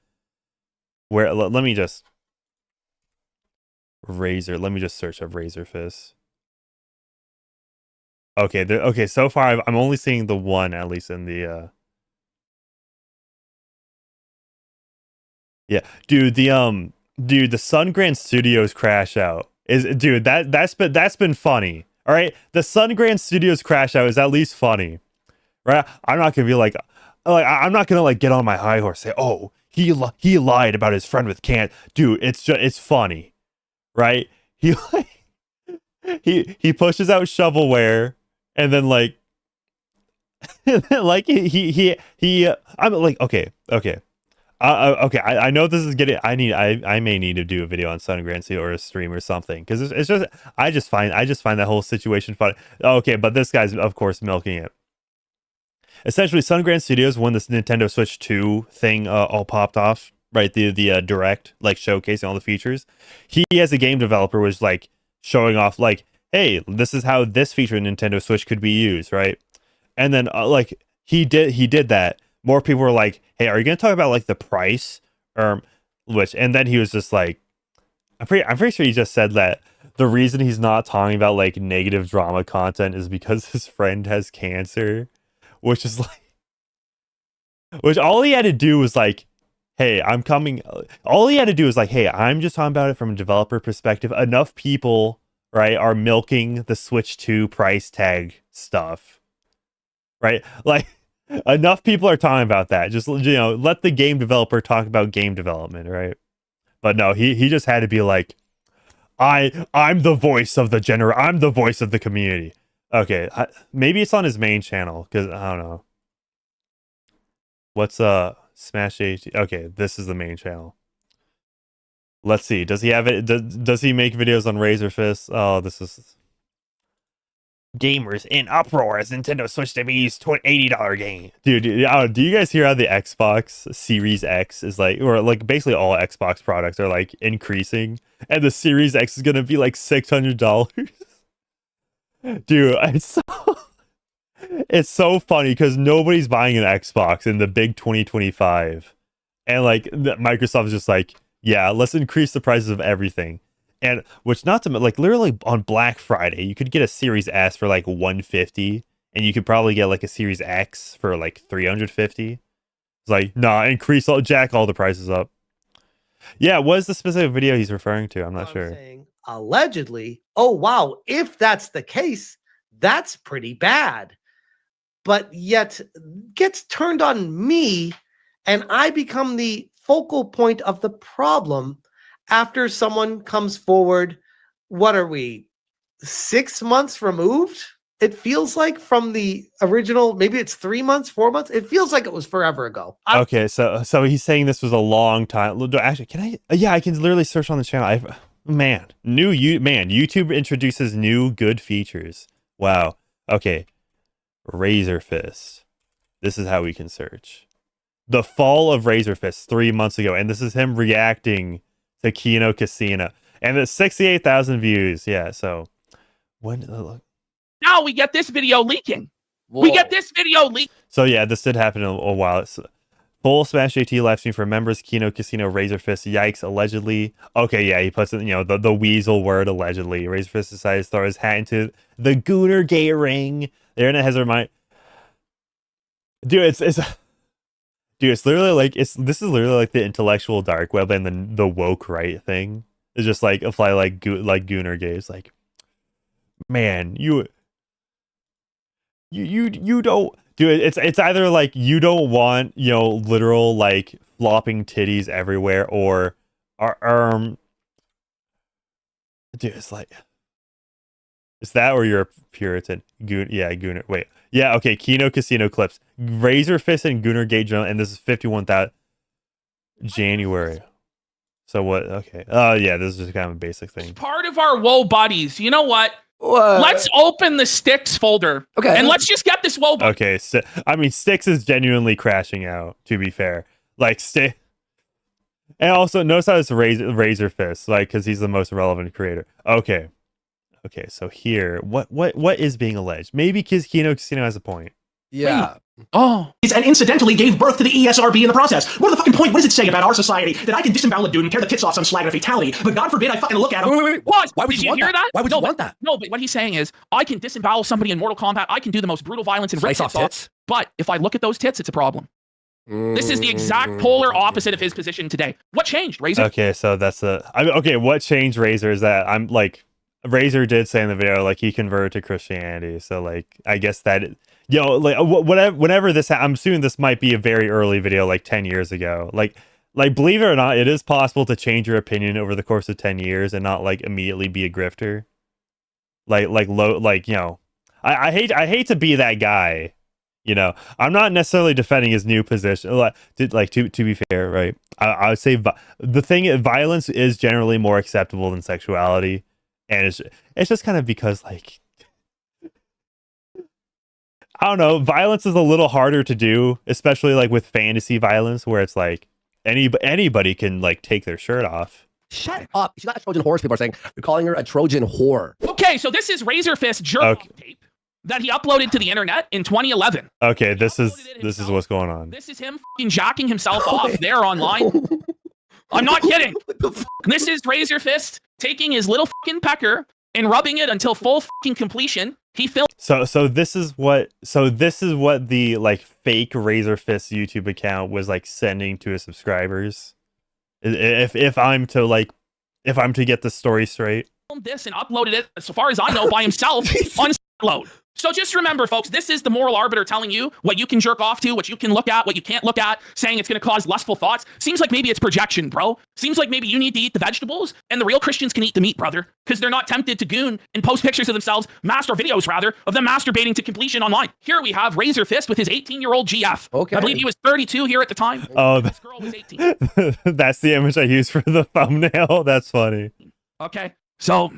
A: Where let me just Let me just search up Razorfist. Okay, okay. So far, I'm only seeing the one, at least in the. Yeah, dude. The Sun Studios crash out that's been funny. All right, the Sun Studios crash out is at least funny, right? I'm not gonna be like I'm not gonna like get on my high horse and say, oh, he lied about his friend with can't. Dude, it's funny, right? He pushes out shovelware and then like he I'm like okay. Okay, I know this is getting. I may need to do a video on Sun Studio or a stream or something, because it's just I just find that whole situation funny. Okay, but this guy's of course milking it. essentially Sungrand Studios, when this Nintendo Switch 2 thing all popped off, right? The direct, like, showcasing all the features. He, as a game developer, was like showing off, like, hey, this is how this feature in Nintendo Switch could be used, right? And then like he did that. More people were like, hey, are you gonna talk about like the price, which, and then he was just like, I'm pretty sure he just said that the reason he's not talking about like negative drama content is because his friend has cancer, which is like, which all he had to do was like, hey, I'm coming. All he had to do was like, hey, I'm just talking about it from a developer perspective. Enough people, right, are milking the Switch 2 price tag stuff, right? Like, enough people are talking about that. Just, let the game developer talk about game development, right? But no, he just had to be like, I'm the voice of the I'm the voice of the community. Okay, maybe it's on his main channel, because I don't know. What's Smash AT? Okay, this is the main channel. Let's see. Does he have it? Does he make videos on Razorfist? Oh, this is gamers in uproar as Nintendo Switch debuts $80 game. Dude, do you guys hear how the Xbox Series X is like, or like basically all Xbox products are like increasing, and the Series X is gonna be like $600? Dude, it's so funny because nobody's buying an Xbox in the big 2025, and like Microsoft is just like, yeah, let's increase the prices of everything. And which, not to like, literally on Black Friday, you could get a Series S for like $150, and you could probably get like a Series X for like $350. It's like, nah, jack all the prices up. Yeah, what is the specific video he's referring to? I'm not sure.
M: Saying, allegedly, oh wow, if that's the case, that's pretty bad. But yet gets turned on me, and I become the focal point of the problem after someone comes forward. What are we, 6 months removed? It feels like from the original. Maybe it's 3 months, 4 months. It feels like it was forever ago.
A: Okay, so he's saying this was a long time. Actually, can I? Yeah, I can literally search on the channel. YouTube introduces new good features. Wow. Okay, Razorfist. This is how we can search. The fall of Razorfist 3 months ago, and this is him reacting to Kino Casino, and it's 68,000 views. Yeah, so when
N: now we get this video leaking. Whoa. We get this video leak.
A: So yeah, this did happen a while. It's full Smash AT live stream for members. Kino Casino Razorfist. Yikes! Allegedly. Okay, yeah, he puts it. The weasel word allegedly. Razorfist decides to throw his hat into the Gooner Gate ring. The internet has reminded. Dude, it's literally like this is literally like the intellectual dark web and the woke right thing. It's just like apply like Gooner gays. Like, man, you don't do it. It's either like you don't want literal like flopping titties everywhere, or dude, it's like, is that, or you're a Puritan? Gooner. Wait. Yeah, okay, Kino Casino clips. Razorfist and Gooner Gate Journal, and this is 51,000 January. So what? Okay. Yeah, this is just kind of a basic thing.
N: Part of our woe buddies. You know what? Let's open the Sticks folder. Okay. And let's just get this woe buddy.
A: Okay, so, I mean, Sticks is genuinely crashing out, to be fair. Like, and also, notice how it's Razorfist, like, because he's the most relevant creator. Okay. Okay, so here, what is being alleged? Maybe Kino Casino has a point.
O: Yeah.
B: Oh. And incidentally gave birth to the ESRB in the process. What the fucking point? What does it say about our society? That I can disembowel a dude and tear the tits off some slag of fatality, but God forbid I fucking look at him.
O: Wait.
N: What?
O: Why would
N: Did
O: you want
N: hear that?
O: Why would you want that?
N: No, but what he's saying is, I can disembowel somebody in Mortal Kombat, I can do the most brutal violence and rip tits off, but if I look at those tits, it's a problem. This is the exact polar opposite of his position today. What changed, Razor?
A: Okay, so that's okay, what changed Razor is that I'm like, Razor did say in the video, like, he converted to Christianity, so like, I guess that, like, whenever this, I'm assuming this might be a very early video, like 10 years ago. Like, believe it or not, it is possible to change your opinion over the course of 10 years and not like immediately be a grifter. I hate to be that guy. I'm not necessarily defending his new position. To be fair, right? I would say violence is generally more acceptable than sexuality. And it's just kind of because, like, I don't know. Violence is a little harder to do, especially like with fantasy violence, where it's like anybody can like take their shirt off.
O: Shut up. She's not a Trojan horse, people are saying. You're calling her a Trojan whore.
N: Okay, so this is Razorfist jerk tape that he uploaded to the internet in 2011.
A: Okay, this is what's going on.
N: This is him fucking jacking himself off there online. I'm not kidding. This is Razorfist taking his little fucking pecker and rubbing it until full fucking completion. He filmed.
A: So this is what the like fake Razorfist YouTube account was like sending to his subscribers. If I'm to get the story straight.
N: This and uploaded it, so far as I know, by himself on SoundCloud. So just remember, folks, this is the moral arbiter telling you what you can jerk off to, what you can look at, what you can't look at, saying it's going to cause lustful thoughts. Seems like maybe it's projection, bro. Seems like maybe you need to eat the vegetables, and the real Christians can eat the meat, brother, because they're not tempted to goon and post pictures of themselves, videos rather, of them masturbating to completion online. Here we have Razorfist with his 18-year-old GF.
O: Okay.
N: I believe he was 32 here at the time.
A: Oh,
N: this girl was 18.
A: That's the image I used for the thumbnail. That's funny.
N: Okay, so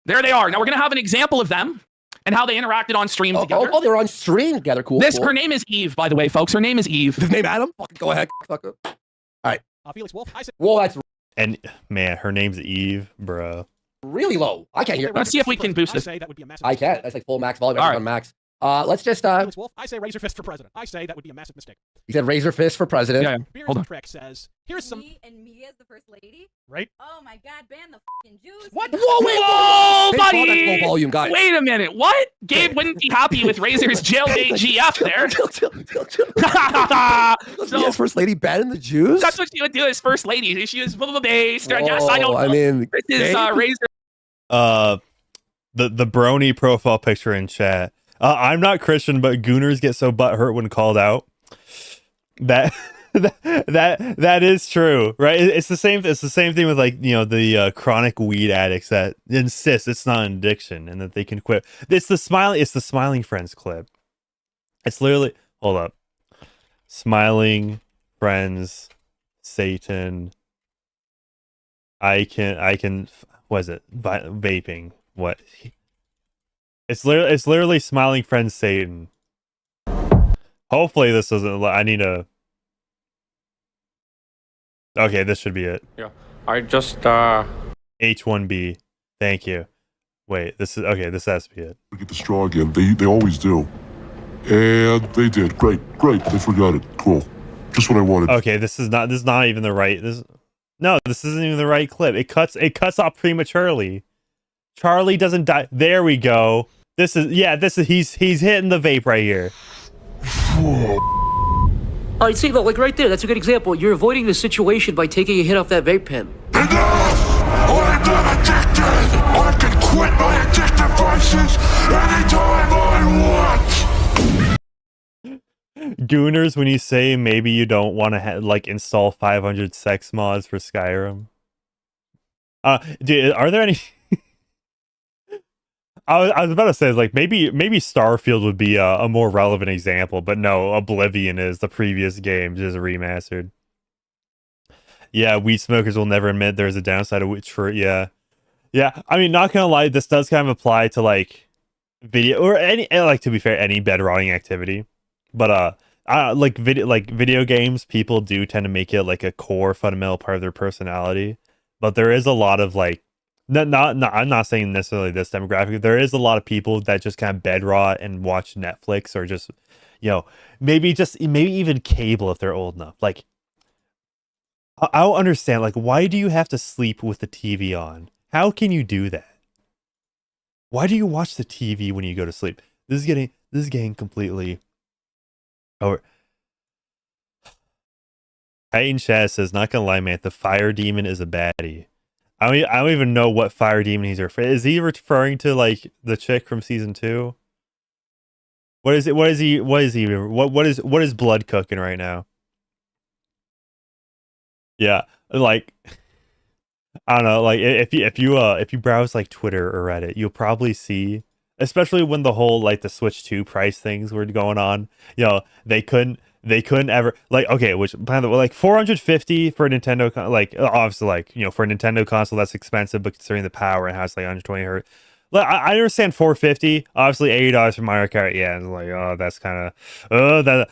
N: there they are. Now we're going to have an example of them and how they interacted on stream together.
O: Oh, they were on stream together. Cool.
N: Her name is Eve, by the way, folks. Her name is Eve.
O: His name Adam? Fucking go ahead. Fuck up. All right.
B: Felix Wolf, I said.
O: Whoa, that's
A: And man, her name's Eve, bro.
O: really low. I can't hear.
N: Let's see if we can boost this.
B: I say that would be a massive
O: I can't. That's like full max volume.
N: All right.
O: On max. Let's just.
B: Felix Wolf, I say Razorfist for president. I say that would be a massive mistake.
O: He said Razorfist for president.
N: Yeah.
B: Beers
N: Hold on.
B: Trek says, here's some.
P: And me as the first lady?
B: Right?
P: Oh my god, ban the fucking Jews.
B: What?
O: Whoa, wait,
N: Whoa,
O: Hey,
N: buddy!
O: that's low volume, guys.
N: Wait a minute. What? Gabe wouldn't be happy with Razor's jailbait GF there.
O: Yes, first lady banning the Jews.
N: That's what she would do as first lady. She was based. I guess I don't know.
O: I mean,
N: This is Razor.
A: The brony profile picture in chat. I'm not Christian, but gooners get so butthurt when called out. That is true, right? It's the same thing with like, you know, the chronic weed addicts that insist it's not an addiction and that they can quit. It's the Smiling Friends clip. It's literally, hold up, Smiling Friends, Satan. I can. What is it? Vaping. What? It's literally Smiling Friends Satan. Hopefully this doesn't. I need a. Okay, this should be it.
Q: Yeah, I just
A: H1B. Thank you. Wait, this is okay. This has to be it.
R: Get the straw again. They always do, and they did. Great. They forgot it. Cool. Just what I wanted.
A: Okay, this is not even the right. This isn't even the right clip. It cuts off prematurely. Charlie doesn't die. There we go. This is he's hitting the vape right here.
S: Alright, see, look, like right there, that's a good example. You're avoiding the situation by taking a hit off that vape pen.
R: Enough! I'm not addicted! I can quit my addictive vices anytime I want!
A: Gooners, when you say maybe you don't want to like install 500 sex mods for Skyrim. Dude, are there any? I was about to say, like, maybe Starfield would be a more relevant example, but no, Oblivion is the previous game, just remastered. Yeah, weed smokers will never admit there's a downside of which for yeah. I mean, not gonna lie, this does kind of apply to like video or any, like, to be fair, any bedrotting activity. But like video games, people do tend to make it like a core fundamental part of their personality. But there is a lot of like. I'm not saying necessarily this demographic. There is a lot of people that just kind of bed rot and watch Netflix or just, you know, maybe even cable if they're old enough. Like, I don't understand. Like, why do you have to sleep with the TV on? How can you do that? Why do you watch the TV when you go to sleep? This is getting completely over. Titan Chaz says, not gonna lie, man, the fire demon is a baddie. I don't even know what fire demon he's referring. Is he referring to like the chick from season 2? What is blood cooking right now? Yeah, like I don't know. Like if you browse like Twitter or Reddit, you'll probably see, especially when the whole like the Switch 2 price things were going on. You know, they couldn't ever, like, okay, which by the way, like $450 for a Nintendo like, obviously, like, you know, for a Nintendo console that's expensive, but considering the power and how it's like 120 hertz, I understand $4.50. Obviously, $80 for Mario Kart. Yeah, it's like, oh, that's kind of, that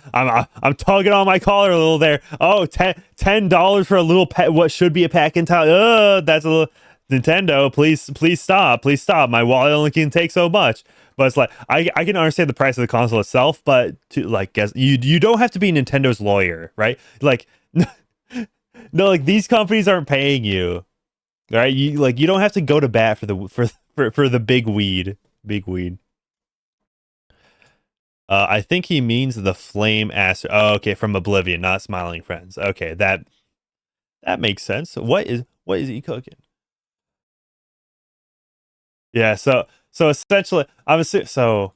A: I'm tugging on my collar a little there. Oh, $10 for a little what should be a pack in time. That's a little Nintendo. Please stop. Please stop. My wallet only can take so much. But it's like I can understand the price of the console itself, but to like guess you don't have to be Nintendo's lawyer, right? Like, no, like these companies aren't paying you. Right, you don't have to go to bat for the big weed. I think he means the flame ass. Oh, okay, from Oblivion, not Smiling Friends. Okay, that makes sense. What is he cooking? Yeah, so essentially, obviously, so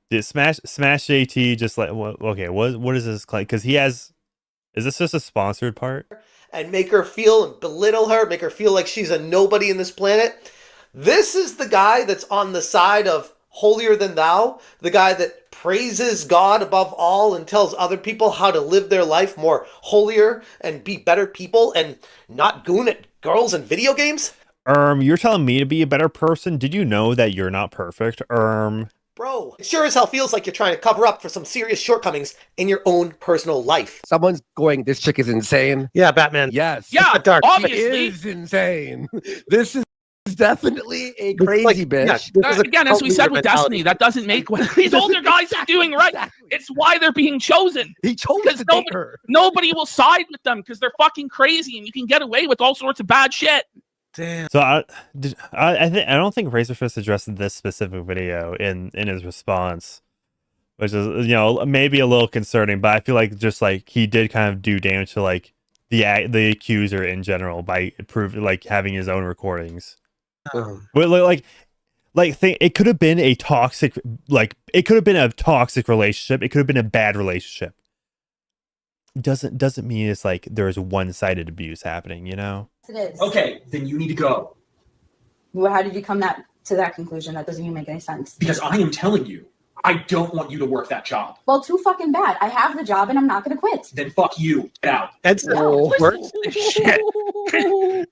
A: did Smash JT just like okay? What is this like? Because he has. Is this just a sponsored part?
M: And make her feel and belittle her, make her feel like she's a nobody in this planet. This is the guy that's on the side of holier than thou, the guy that praises God above all and tells other people how to live their life more holier and be better people and not goon at girls and video games.
A: You're telling me to be a better person? Did you know that you're not perfect?
M: Bro, it sure as hell feels like you're trying to cover up for some serious shortcomings in your own personal life.
O: Someone's going, this chick is insane.
M: Yeah, Batman.
O: Yes.
N: Yeah,
M: dark.
N: obviously.
O: It is insane. This is definitely a crazy bitch.
M: Yeah,
N: again, as we said with Destiny, that doesn't make what these older guys are doing right. It's why they're being chosen.
O: He chose to
N: nobody,
O: her.
N: Nobody will side with them because they're fucking crazy and you can get away with all sorts of bad shit.
M: Damn.
A: So I don't think Razorfist addressed this specific video in his response, which is maybe a little concerning. But I feel like just like he did kind of do damage to like the accuser in general by having his own recordings. But it could have been a toxic relationship. It could have been a bad relationship. Doesn't mean it's like there's one-sided abuse happening,
Q: It is.
T: Okay, then you need to go.
Q: Well, how did you come to that conclusion? That doesn't even make any sense.
T: Because I am telling you, I don't want you to work that job.
Q: Well, too fucking bad. I have the job and I'm not going to quit.
T: Then fuck you. Get out.
M: That's
N: Shit.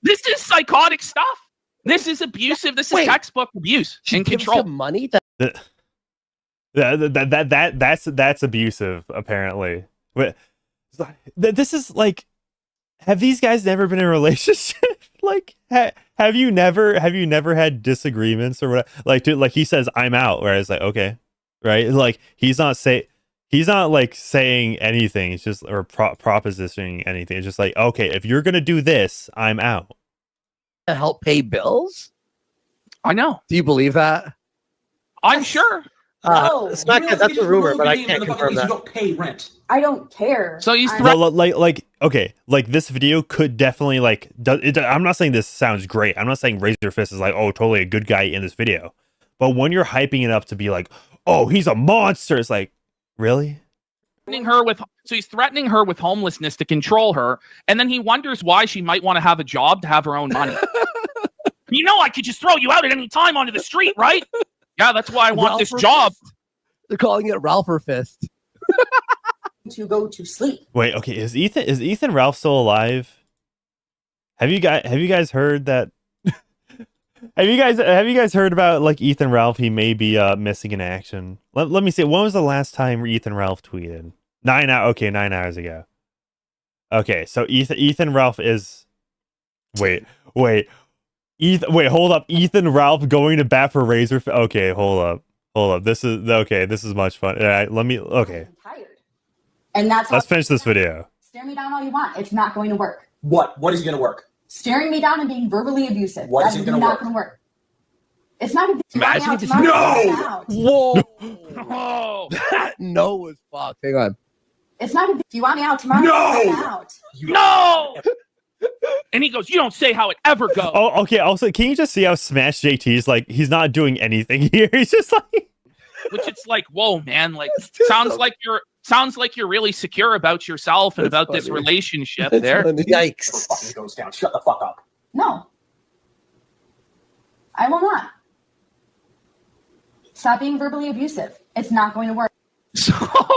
N: This is psychotic stuff. This is abusive. This is textbook abuse and control.
O: Money
A: that's abusive. Apparently, but this is like. Have these guys never been in a relationship? Like, have you never had disagreements or what? Like, dude, like he says, "I'm out," whereas like, okay, right? Like he's not saying anything. It's just propositioning anything. It's just like, okay, if you're gonna do this, I'm out.
O: To help pay bills?
N: I know.
O: Do you believe that?
N: I'm sure.
M: That's a rumor, but I can't confirm that.
T: You don't pay rent.
Q: I don't care.
N: So he's
A: okay, like this video could definitely I'm not saying this sounds great. I'm not saying Razorfist is like, oh, totally a good guy in this video. But when you're hyping it up to be like, oh, he's a monster, it's like, really?
N: He's threatening her with homelessness to control her, and then he wonders why she might want to have a job to have her own money. I could just throw you out at any time onto the street, right? Yeah, that's why I want this job.
O: They're calling it Ralphorfist.
Q: To go to sleep.
A: Wait, okay, is Ethan Ralph still alive? Have you guys heard that? have you guys heard about like Ethan Ralph? He may be missing in action. Let me see. When was the last time Ethan Ralph tweeted? 9 hours ago. Okay, so Ethan Ralph is. Wait, hold up. Ethan Ralph going to bat for Razor. Okay, hold up. This is much fun. Okay.
Q: And
A: Let's finish this video.
Q: Stare me down all you want. It's not going to work.
T: What? What is it going to work?
Q: Staring me down and being verbally abusive.
T: What is it going to work?
Q: Not going to work. It's not going to
O: Imagine
T: No!
O: Whoa!
N: Oh.
O: That no was fucked. Hang on.
Q: It's not going to. If you want me out tomorrow,
T: No!
Q: I'm out.
N: No! And he goes, you don't say how it ever goes.
A: Oh, okay. Also, can you just see how Smash JT is like? He's not doing anything here. He's just like,
N: which it's like, whoa, man. Like, sounds like you're really secure about yourself and about this relationship. There,
M: yikes!
T: Fucking goes down. Shut the fuck up.
Q: No, I will not. Stop being verbally abusive. It's not going to work.
O: So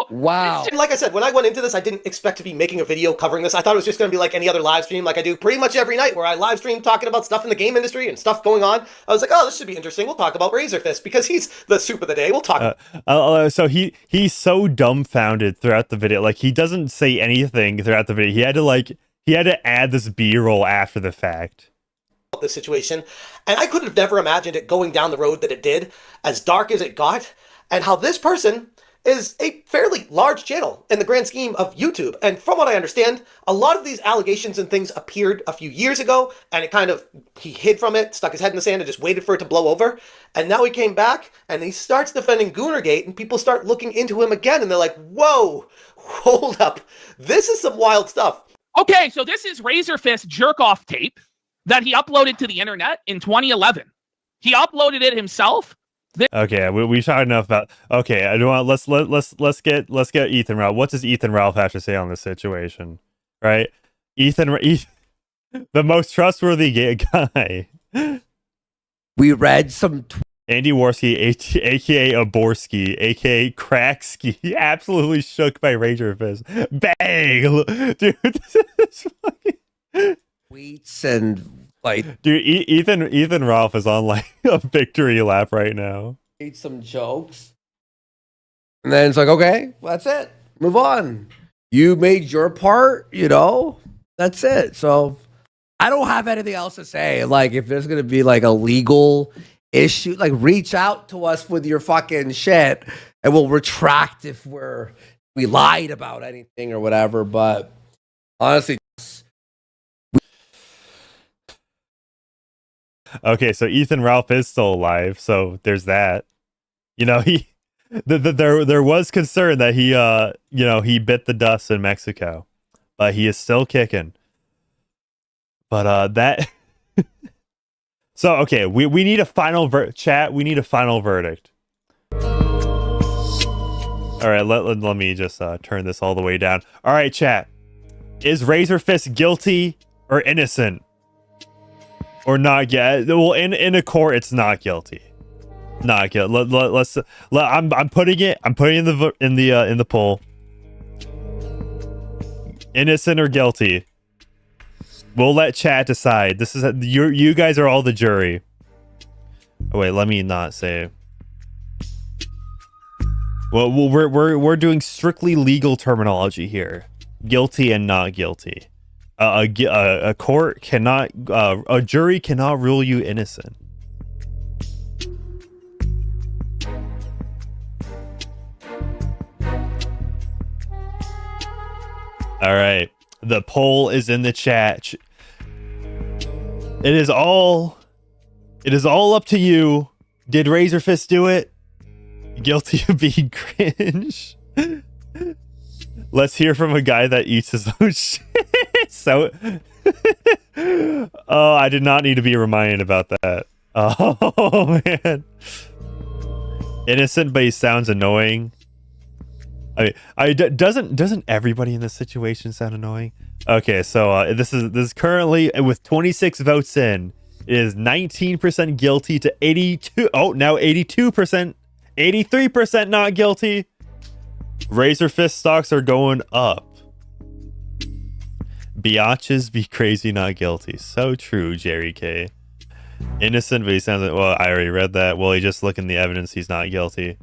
O: wow.
M: Like I said, when I went into this, I didn't expect to be making a video covering this. I thought it was just going to be like any other live stream, like I do pretty much every night, where I live stream talking about stuff in the game industry and stuff going on. I was like, oh, this should be interesting. We'll talk about Razorfist because he's the soup of the day. We'll talk.
A: So he's so dumbfounded throughout the video. Like he doesn't say anything throughout the video. He had to add this B-roll after the fact.
M: This situation, and I could have never imagined it going down the road that it did, as dark as it got, and how this person is a fairly large channel in the grand scheme of YouTube. And from what I understand, a lot of these allegations and things appeared a few years ago, and he hid from it, stuck his head in the sand, and just waited for it to blow over. And now he came back, and he starts defending Goonergate, and people start looking into him again, and they're like, whoa, hold up. This is some wild stuff.
N: Okay, so this is Razorfist jerk-off tape that he uploaded to the internet in 2011. He uploaded it himself.
A: Okay, we talked enough about. Okay, I don't want. Let's get Ethan Ralph. What does Ethan Ralph have to say on this situation? Right, Ethan, the most trustworthy guy.
O: We read some.
A: Andy Warski, aka Aborski, aka Cracksky, absolutely shook by Razorfist. Bang, dude. This is fucking...
O: Tweets and. Like,
A: dude, Ethan Ralph is on like a victory lap right now.
O: Made some jokes, and then it's like, okay, well, that's it. Move on. You made your part, that's it. So I don't have anything else to say. Like, if there's gonna be like a legal issue, like reach out to us with your fucking shit, and we'll retract if we lied about anything or whatever. But honestly.
A: Okay, so Ethan Ralph is still alive, so there's that. There was concern that he bit the dust in Mexico, but he is still kicking. But that. So okay, we need a final chat. We need a final verdict. All right, let me just turn this all the way down. All right, chat. Is Razorfist guilty or innocent? Or not yet? Well, in a court, it's not guilty. Not guilty. I'm putting it. I'm putting in the poll. Innocent or guilty? We'll let chat decide. This is you guys are all the jury. Oh wait, let me not say. Well, we're doing strictly legal terminology here. Guilty and not guilty. A court cannot, a jury cannot rule you innocent. All right, the poll is in the chat. It is all up to you. Did Razorfist do it? Guilty of being cringe. Let's hear from a guy that eats his own shit. So, oh, I did not need to be reminded about that. Oh man, innocent, but he sounds annoying. Doesn't everybody in this situation sound annoying? Okay, so this is currently with 26 votes in. It is 19% guilty to 82. Oh, now 82%, 83% not guilty. Razorfist stocks are going up. Biatches be crazy, not guilty. So true, Jerry K. Innocent, but he sounds like, well, I already read that. Well, he just look in the evidence, he's not guilty.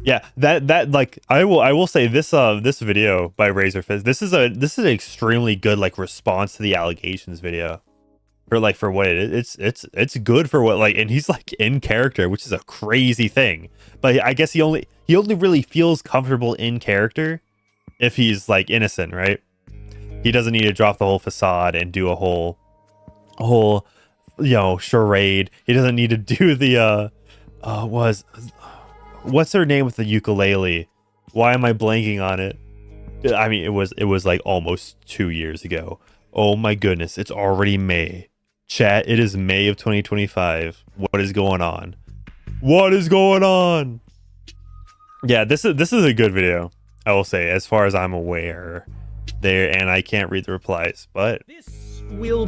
A: Yeah, that like I will say this video by Razorfist. This is an extremely good like response to the allegations video. For what it is. It's good for what and he's like in character, which is a crazy thing. But I guess he only really feels comfortable in character if he's like innocent, right? He doesn't need to drop the whole facade and do a whole charade. He doesn't need to do the what's her name with the ukulele? Why am I blanking on it? I mean, it was like almost 2 years ago. Oh my goodness, it's already May. Chat, it is May of 2025. What is going on? What is going on? Yeah, this is a good video, I will say, as far as I'm aware. There, and I can't read the replies, but
B: this will.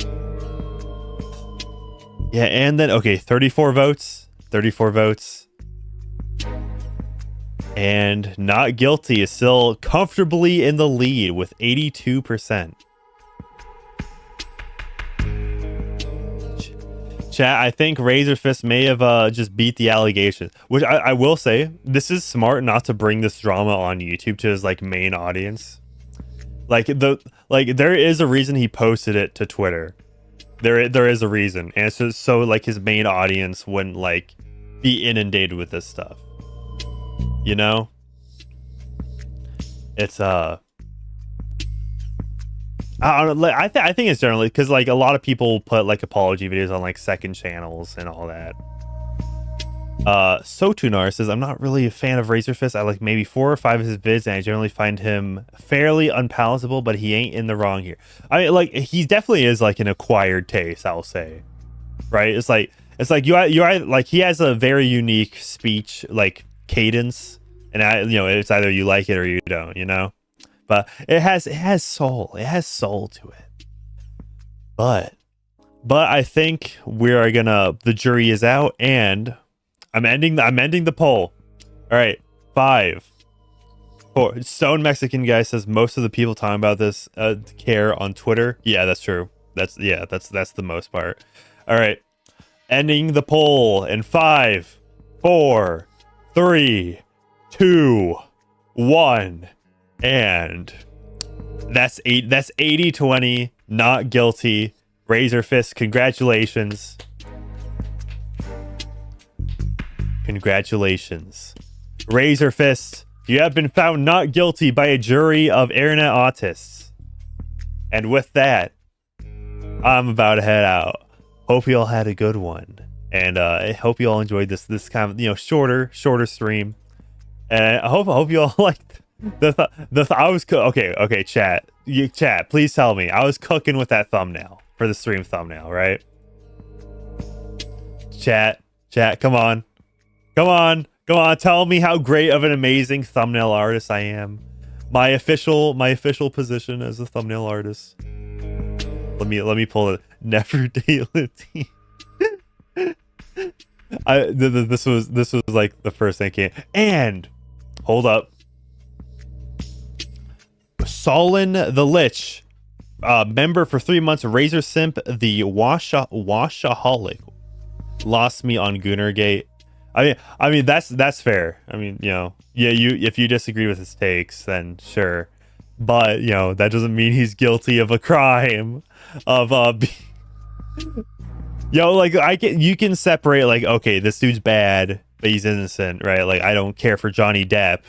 A: Yeah, and then okay, 34 votes. 34 votes. And not guilty is still comfortably in the lead with 82%. Chat, I think Razorfist may have just beat the allegations, which I will say, this is smart not to bring this drama on YouTube to his like main audience. Like there is a reason he posted it to Twitter. There is a reason, and it's just so like his main audience wouldn't like be inundated with this stuff. You know, it's I don't know, I think it's generally because like a lot of people put like apology videos on like second channels and all that. Sotunar says, I'm not really a fan of Razorfist. I like maybe 4 or 5 of his vids, and I generally find him fairly unpalatable, but he ain't in the wrong here. I mean, like, he definitely is like an acquired taste, I'll say. Right? It's like you like he has a very unique speech, like cadence, and it's either you like it or you don't, you know? But it has soul. It has soul to it. But I think the jury is out, and I'm ending the poll. All right, 5, 4. Stone Mexican guy says most of the people talking about this care on Twitter. Yeah, that's true. That's the most part. All right, ending the poll in 5, 4, 3, 2, 1, and that's 80-20. Not guilty. Razorfist, congratulations. Congratulations. Razorfist, you have been found not guilty by a jury of internet autists. And with that, I'm about to head out. Hope you all had a good one. And I hope you all enjoyed this kind of, shorter stream. And I hope you all liked I was okay, chat. Chat, please tell me. I was cooking with that thumbnail for the stream thumbnail, right? Chat, come on. Come on, tell me how great of an amazing thumbnail artist I am. My official position as a thumbnail artist. Let me pull it. Never daily. This was like the first thing came. And hold up. Solon the Lich, member for 3 months, Razor Simp, the Washaholic, lost me on Goonergate. I mean that's fair. I mean, if you disagree with his takes, then sure, but that doesn't mean he's guilty of a crime of you can separate, like, okay, this dude's bad, but he's innocent, right? Like, I don't care for Johnny Depp,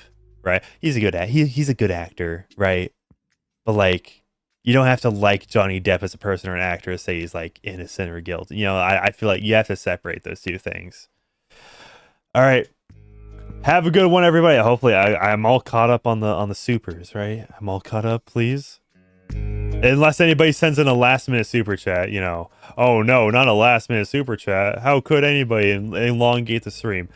A: right? He's a good actor, right? But like, you don't have to like Johnny Depp as a person or an actor to say he's like innocent or guilty. I feel like you have to separate those two things. All right, have a good one, everybody. Hopefully I'm all caught up on the supers, right? I'm all caught up, please. Unless anybody sends in a last minute super chat, oh no, not a last minute super chat. How could anybody elongate the stream?